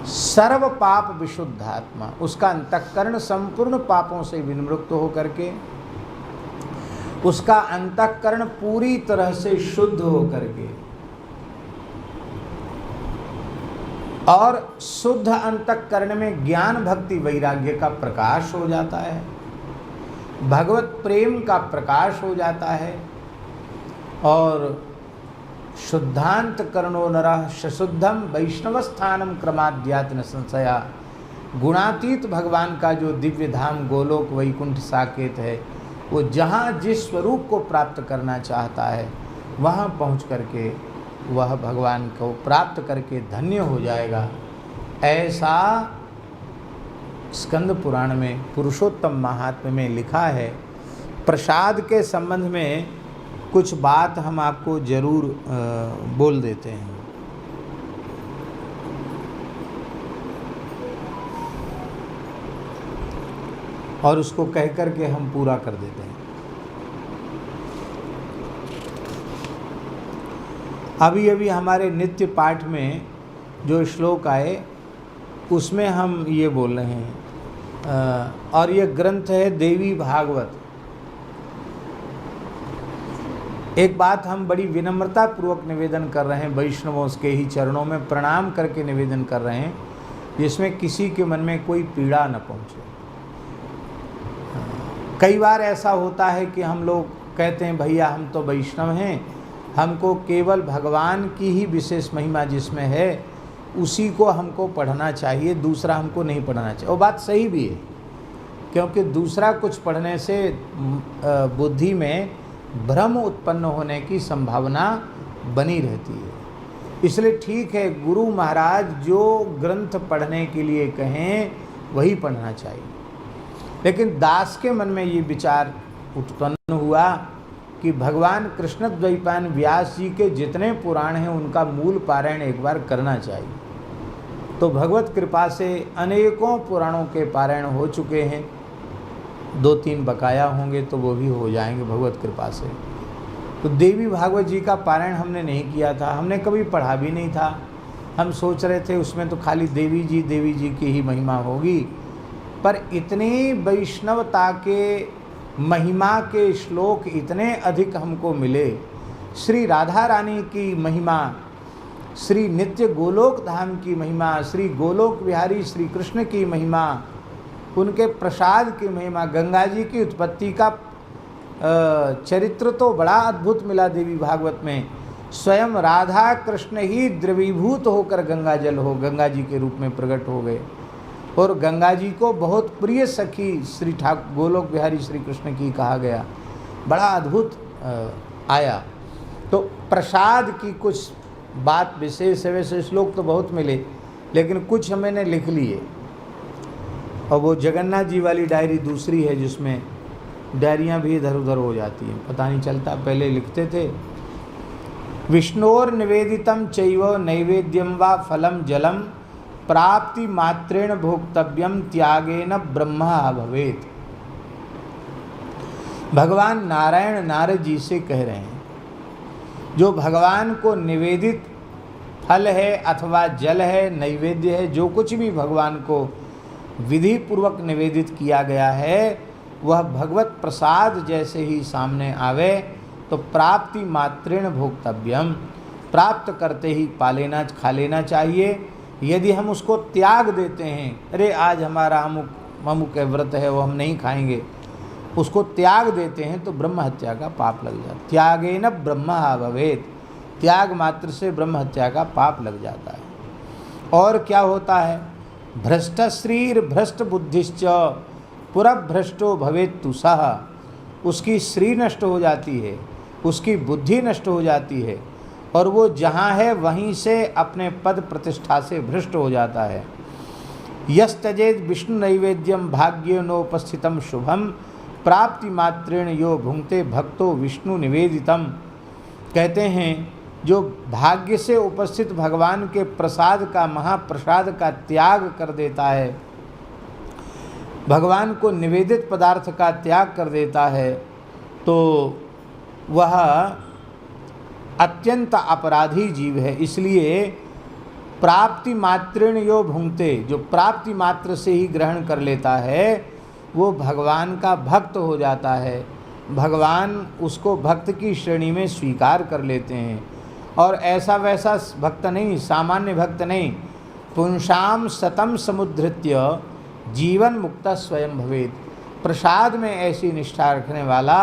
सर्व पाप विशुद्धात्मा, उसका अंतःकरण संपूर्ण पापों से विनिवृत्त होकर के, उसका अंतःकरण पूरी तरह से शुद्ध होकर के, और शुद्ध अंतःकरण में ज्ञान भक्ति वैराग्य का प्रकाश हो जाता है, भगवत प्रेम का प्रकाश हो जाता है। और शुद्धांत कर्णो नरः सशुद्धम वैष्णवस्थानम क्रमाद्यातिन संशया, गुणातीत भगवान का जो दिव्य धाम गोलोक वैकुंठ साकेत है, वो जहाँ जिस स्वरूप को प्राप्त करना चाहता है वहाँ पहुँच करके वह भगवान को प्राप्त करके धन्य हो जाएगा। ऐसा स्कंद पुराण में पुरुषोत्तम महात्म्य में लिखा है। प्रसाद के संबंध में कुछ बात हम आपको जरूर बोल देते हैं। और उसको कह कर के हम पूरा कर देते हैं। अभी अभी हमारे नित्य पाठ में जो श्लोक आए उसमें हम ये बोल रहे हैं, और ये ग्रंथ है देवी भागवत। एक बात हम बड़ी विनम्रता पूर्वक निवेदन कर रहे हैं, वैष्णवों के ही चरणों में प्रणाम करके निवेदन कर रहे हैं, जिसमें किसी के मन में कोई पीड़ा न पहुँचे। कई बार ऐसा होता है कि हम लोग कहते हैं भैया हम तो वैष्णव हैं, हमको केवल भगवान की ही विशेष महिमा जिसमें है उसी को हमको पढ़ना चाहिए, दूसरा हमको नहीं पढ़ना चाहिए। वो बात सही भी है, क्योंकि दूसरा कुछ पढ़ने से बुद्धि में भ्रम उत्पन्न होने की संभावना बनी रहती है। इसलिए ठीक है, गुरु महाराज जो ग्रंथ पढ़ने के लिए कहें वही पढ़ना चाहिए। लेकिन दास के मन में ये विचार उत्पन्न हुआ कि भगवान कृष्ण द्वैपायन व्यास जी के जितने पुराण हैं उनका मूल पारायण एक बार करना चाहिए। तो भगवत कृपा से अनेकों पुराणों के पारायण हो चुके हैं, 2-3 बकाया होंगे तो वो भी हो जाएंगे भगवत कृपा से। तो देवी भागवत जी का पारायण हमने नहीं किया था, हमने कभी पढ़ा भी नहीं था। हम सोच रहे थे उसमें तो खाली देवी जी की ही महिमा होगी, पर इतनी वैष्णवता के महिमा के श्लोक इतने अधिक हमको मिले। श्री राधा रानी की महिमा, श्री नित्य गोलोक धाम की महिमा, श्री गोलोक विहारी श्री कृष्ण की महिमा, उनके प्रसाद की महिमा, गंगा जी की उत्पत्ति का चरित्र तो बड़ा अद्भुत मिला देवी भागवत में। स्वयं राधा कृष्ण ही द्रवीभूत होकर गंगा जल हो गंगा जी के रूप में प्रकट हो गए और गंगा जी को बहुत प्रिय सखी श्री ठाकुर गोलोक बिहारी श्री कृष्ण की कहा गया। बड़ा अद्भुत आया। तो प्रसाद की कुछ बात विशेष है, वैसे श्लोक तो बहुत मिले लेकिन कुछ मैंने लिख लिए। और वो जगन्नाथ जी वाली डायरी दूसरी है जिसमें डायरियाँ भी इधर उधर हो जाती हैं, पता नहीं चलता। पहले लिखते थे विष्णोर निवेदितम चैव नैवेद्यम वा फलम जलम प्राप्ति मात्रेण भोक्तव्यम त्यागेन ब्रह्मा भवेत। भगवान नारायण नारद जी से कह रहे हैं जो भगवान को निवेदित फल है अथवा जल है, नैवेद्य है, जो कुछ भी भगवान को विधि पूर्वक निवेदित किया गया है वह भगवत प्रसाद जैसे ही सामने आवे तो प्राप्ति मात्रेण भोक्तव्यम, प्राप्त करते ही खा लेना चाहिए। यदि हम उसको त्याग देते हैं, अरे आज हमारा अमुक व्रत है वो हम नहीं खाएंगे, उसको त्याग देते हैं तो ब्रह्म हत्या का पाप लग जाता है। त्यागेन ब्रह्म भवेत, त्याग मात्र से ब्रह्म हत्या का पाप लग जाता है। और क्या होता है, भ्रष्ट श्रीर भ्रष्ट बुद्धिश्च पुरभ्रष्टो भवेत तुसः, उसकी श्री नष्ट हो जाती है, उसकी बुद्धि नष्ट हो जाती है और वो जहाँ है वहीं से अपने पद प्रतिष्ठा से भ्रष्ट हो जाता है। यस्तजेद विष्णु नैवेद्यम भाग्यो नोपस्थितम शुभम प्राप्ति मात्रेण यो भुंक्ते भक्तो विष्णु निवेदितम। कहते हैं जो भाग्य से उपस्थित भगवान के प्रसाद का, महाप्रसाद का त्याग कर देता है, भगवान को निवेदित पदार्थ का त्याग कर देता है, तो वह अत्यंत अपराधी जीव है। इसलिए प्राप्ति मात्रेण यो भुंक्ते, जो प्राप्ति मात्र से ही ग्रहण कर लेता है वो भगवान का भक्त हो जाता है। भगवान उसको भक्त की श्रेणी में स्वीकार कर लेते हैं। और ऐसा वैसा भक्त नहीं, सामान्य भक्त नहीं, पुंसाम सतम समुद्धृत्य जीवन मुक्त स्वयं भवेत। प्रसाद में ऐसी निष्ठा रखने वाला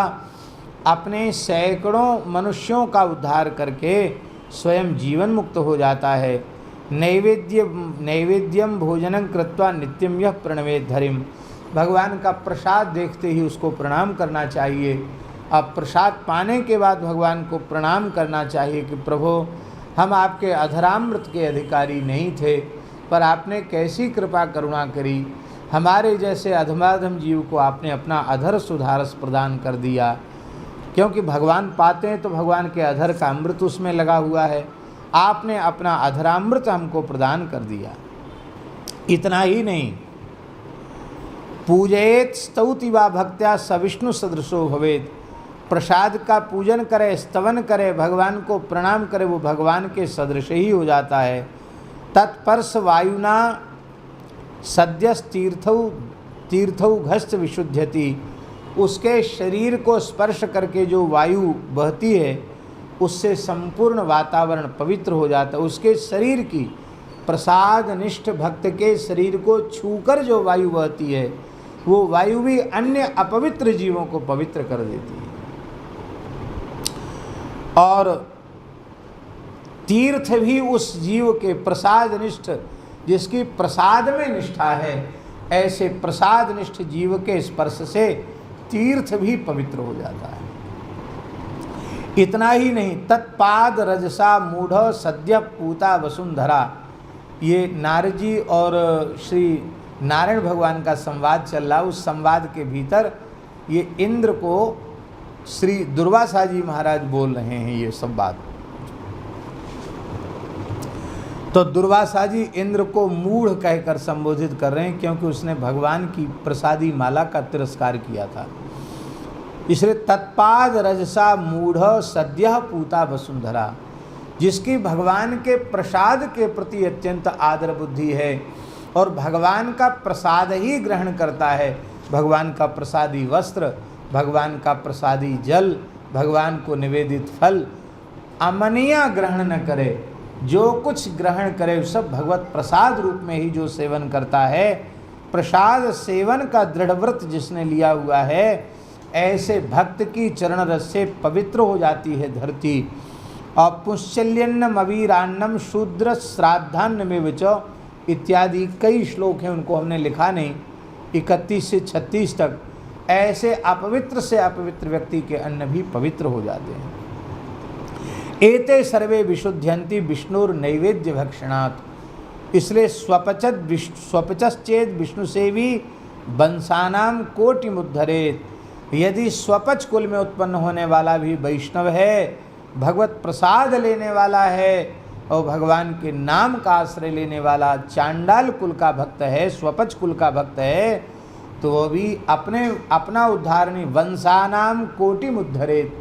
अपने सैकड़ों मनुष्यों का उद्धार करके स्वयं जीवन मुक्त हो जाता है। नैवेद्यम भोजनं कृत्वा नित्यम यह प्रणवेद धरिम। भगवान का प्रसाद देखते ही उसको प्रणाम करना चाहिए। अब प्रसाद पाने के बाद भगवान को प्रणाम करना चाहिए कि प्रभु हम आपके अधरामृत के अधिकारी नहीं थे, पर आपने कैसी कृपा करुणा करी, हमारे जैसे अधमाधम जीव को आपने अपना अधर सुधारस प्रदान कर दिया। क्योंकि भगवान पाते हैं तो भगवान के अधर का अमृत उसमें लगा हुआ है, आपने अपना अधरामृत हमको प्रदान कर दिया। इतना ही नहीं, पूजयेत स्तौति वा भक्त्या सविष्णु सदृशो भवेत। प्रसाद का पूजन करे, स्तवन करे, भगवान को प्रणाम करे, वो भगवान के सदृश ही हो जाता है। तत्पर्श वायुना सद्यस तीर्थौ घस्त विशुद्ध्यति। उसके शरीर को स्पर्श करके जो वायु बहती है उससे संपूर्ण वातावरण पवित्र हो जाता है। उसके शरीर की, प्रसाद निष्ठ भक्त के शरीर को छूकर जो वायु बहती है वो वायु भी अन्य अपवित्र जीवों को पवित्र कर देती है। और तीर्थ भी उस जीव के प्रसाद निष्ठ, जिसकी प्रसाद में निष्ठा है, ऐसे प्रसाद निष्ठ जीव के स्पर्श से तीर्थ भी पवित्र हो जाता है। इतना ही नहीं, तत्पाद रजसा मूढ़ सद्य पूता वसुंधरा। ये नारद जी और श्री नारायण भगवान का संवाद चल रहा। उस संवाद के भीतर ये इंद्र को श्री दुर्वासा जी महाराज बोल रहे हैं ये सब बात। तो दुर्वासा जी इंद्र को मूढ़ कहकर संबोधित कर रहे हैं, क्योंकि उसने भगवान की प्रसादी माला का तिरस्कार किया था। इसलिए तत्पाद रजसा मूढ़ सद्यः पूता वसुंधरा, जिसकी भगवान के प्रसाद के प्रति अत्यंत आदर बुद्धि है और भगवान का प्रसाद ही ग्रहण करता है, भगवान का प्रसादी वस्त्र, भगवान का प्रसादी जल, भगवान को निवेदित फल, अमनिया ग्रहण न करे, जो कुछ ग्रहण करे सब भगवत प्रसाद रूप में ही जो सेवन करता है, प्रसाद सेवन का दृढ़ व्रत जिसने लिया हुआ है, ऐसे भक्त की चरण रस से पवित्र हो जाती है धरती और पुंश्चल्यन्नम अवीरान्नम शूद्र श्राद्धान्न में विच इत्यादि कई श्लोक हैं, उनको हमने लिखा नहीं, 31 से 36 तक। ऐसे अपवित्र से अपवित्र व्यक्ति के अन्न भी पवित्र हो जाते हैं। एते सर्वे विशुद्ध्यन्ति विष्णुर नैवेद्य भक्षणात्। इसलिए स्वपचश्चेद विष्णु सेवी वंशानाम कोटि मुद्धरेत। यदि स्वपच कुल में उत्पन्न होने वाला भी वैष्णव है, भगवत प्रसाद लेने वाला है और भगवान के नाम का आश्रय लेने वाला चांडाल कुल का भक्त है, स्वपच कुल का भक्त है, तो वो भी अपना उद्धार नहीं, वंशानाम कोटि मुद्धरेत,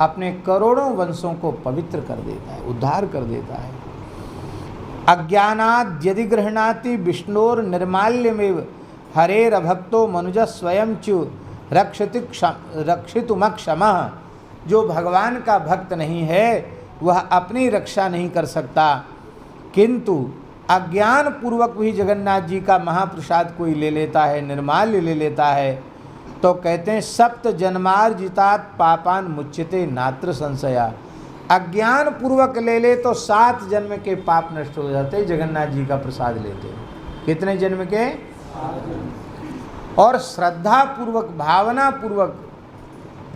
अपने करोड़ों वंशों को पवित्र कर देता है, उद्धार कर देता है। अज्ञानाद् यदि गृह्णाति विष्णोर निर्माल्यमेव हरेरभक्तो मनुज स्वयं चु रक्षितुमक्षमः। जो भगवान का भक्त नहीं है वह अपनी रक्षा नहीं कर सकता, किंतु अज्ञान पूर्वक भी जगन्नाथ जी का महाप्रसाद कोई ले लेता है, निर्माल्य ले लेता है, तो कहते हैं सप्त जन्मार्जितात् पापान मुच्यते नात्र संशया। अज्ञान पूर्वक ले ले तो 7 जन्म के पाप नष्ट हो जाते, जगन्नाथ जी का प्रसाद लेते। कितने जन्म के? और श्रद्धा पूर्वक, भावना पूर्वक,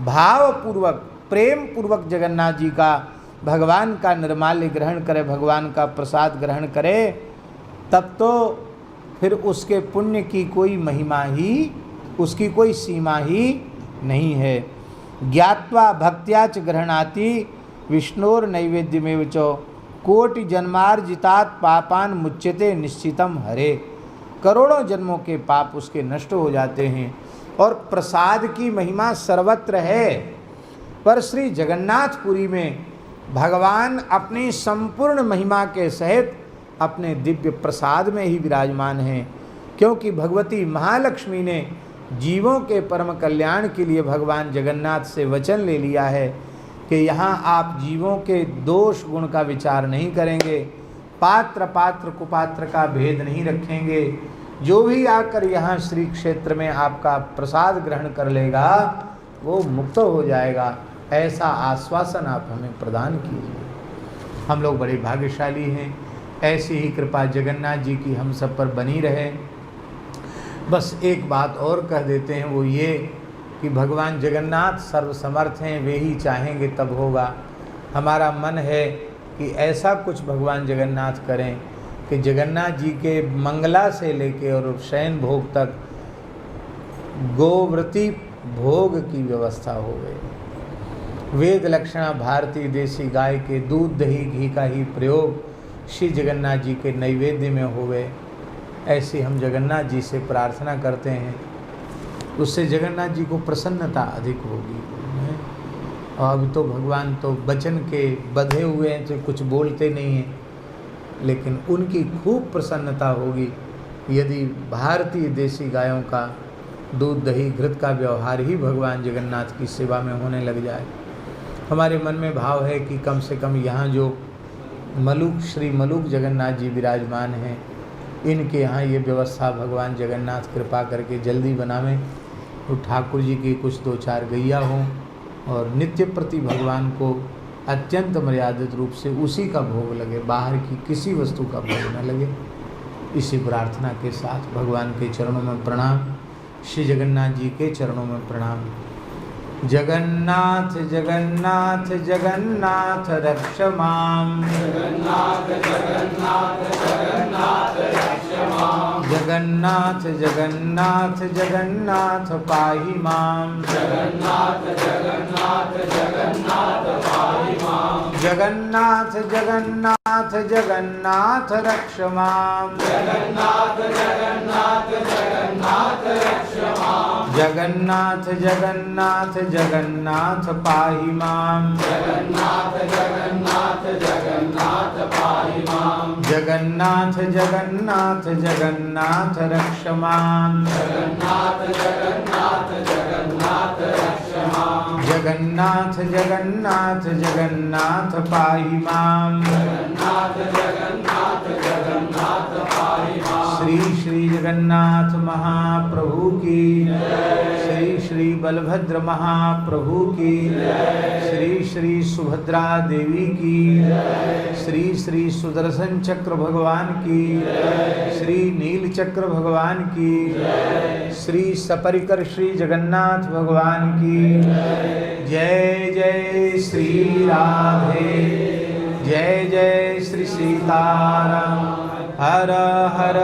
भाव पूर्वक, प्रेम पूर्वक जगन्नाथ जी का, भगवान का निर्माल्य ग्रहण करे, भगवान का प्रसाद ग्रहण करे, तब तो फिर उसके पुण्य की कोई महिमा ही, उसकी कोई सीमा ही नहीं है। ज्ञात्वा भक्त्याच ग्रहणाति विष्णोर नैवेद्यमेव च कोटि जन्मार्जितात् पापान मुच्यते निश्चितम हरे। करोड़ों जन्मों के पाप उसके नष्ट हो जाते हैं। और प्रसाद की महिमा सर्वत्र है, पर श्री जगन्नाथपुरी में भगवान अपनी संपूर्ण महिमा के सहित अपने दिव्य प्रसाद में ही विराजमान हैं, क्योंकि भगवती महालक्ष्मी ने जीवों के परम कल्याण के लिए भगवान जगन्नाथ से वचन ले लिया है कि यहाँ आप जीवों के दोष गुण का विचार नहीं करेंगे, पात्र पात्र कुपात्र का भेद नहीं रखेंगे, जो भी आकर यहाँ श्री क्षेत्र में आपका प्रसाद ग्रहण कर लेगा वो मुक्त हो जाएगा। ऐसा आश्वासन आप हमें प्रदान कीजिए। हम लोग बड़े भाग्यशाली हैं, ऐसी ही कृपा जगन्नाथ जी की हम सब पर बनी रहे। बस एक बात और कह देते हैं, वो ये कि भगवान जगन्नाथ सर्वसमर्थ हैं, वे ही चाहेंगे तब होगा। हमारा मन है कि ऐसा कुछ भगवान जगन्नाथ करें कि जगन्नाथ जी के मंगला से लेके और शयन भोग तक गोव्रती भोग की व्यवस्था हो गई। वेद लक्षणा भारतीय देसी गाय के दूध दही घी का ही प्रयोग श्री जगन्नाथ जी के नैवेद्य में हो गए। ऐसी हम जगन्नाथ जी से प्रार्थना करते हैं, उससे जगन्नाथ जी को प्रसन्नता अधिक होगी। और अभी तो भगवान तो वचन के बंधे हुए हैं, तो कुछ बोलते नहीं हैं, लेकिन उनकी खूब प्रसन्नता होगी यदि भारतीय देसी गायों का दूध दही घृत का व्यवहार ही भगवान जगन्नाथ की सेवा में होने लग जाए। हमारे मन में भाव है कि कम से कम यहाँ जो मलुक श्री मलुक जगन्नाथ जी विराजमान हैं, इनके यहाँ ये व्यवस्था भगवान जगन्नाथ कृपा करके जल्दी बनावें। तो ठाकुर जी की कुछ 2-4 गैया हों और नित्य प्रति भगवान को अत्यंत मर्यादित रूप से उसी का भोग लगे, बाहर की किसी वस्तु का भोग न लगे। इसी प्रार्थना के साथ भगवान के चरणों में प्रणाम, श्री जगन्नाथ जी के चरणों में प्रणाम। जगन्नाथ जगन्नाथ जगन्नाथ रक्ष माम, जगन्नाथ जगन्नाथ जगन्नाथ रक्ष माम, जगन्नाथ जगन्नाथ जगन्नाथ पाहि माम, जगन्नाथ जगन्नाथ जगन्नाथ पाहि माम, जगन्नाथ जगन्नाथ जगन्नाथ रक्ष माम, जगन्नाथ जगन्नाथ जगन्नाथ रक्ष माम, जगन्नाथ जगन्नाथ जगन्नाथ पाहि माम, जगन्नाथ जगन्नाथ जगन्नाथ पाहि माम, जगन्नाथ जगन्नाथ जगन्नाथ रक्ष माम, जगन्नाथ जगन्नाथ जगन्नाथ रक्ष माम, जगन्नाथ जगन्नाथ जगन्नाथ पाहि माम, जगन्नाथ जगन्नाथ जगन्नाथ पाहि माम। श्री श्री जगन्नाथ महाप्रभु की, श्री श्री श्री बलभद्र महाप्रभु की, श्री श्री सुभद्रा देवी की, श्री श्री सुदर्शन चक्र भगवान की, श्री नील चक्र भगवान की, श्री सपरिकर श्री जगन्नाथ भगवान की। जय जय श्री राधे, जय जय श्री सीताराम। हर हर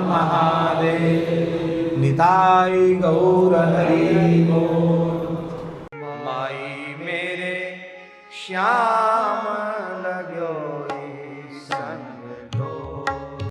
महादेव। निताय गौर हरि बोल। माई मेरे श्याम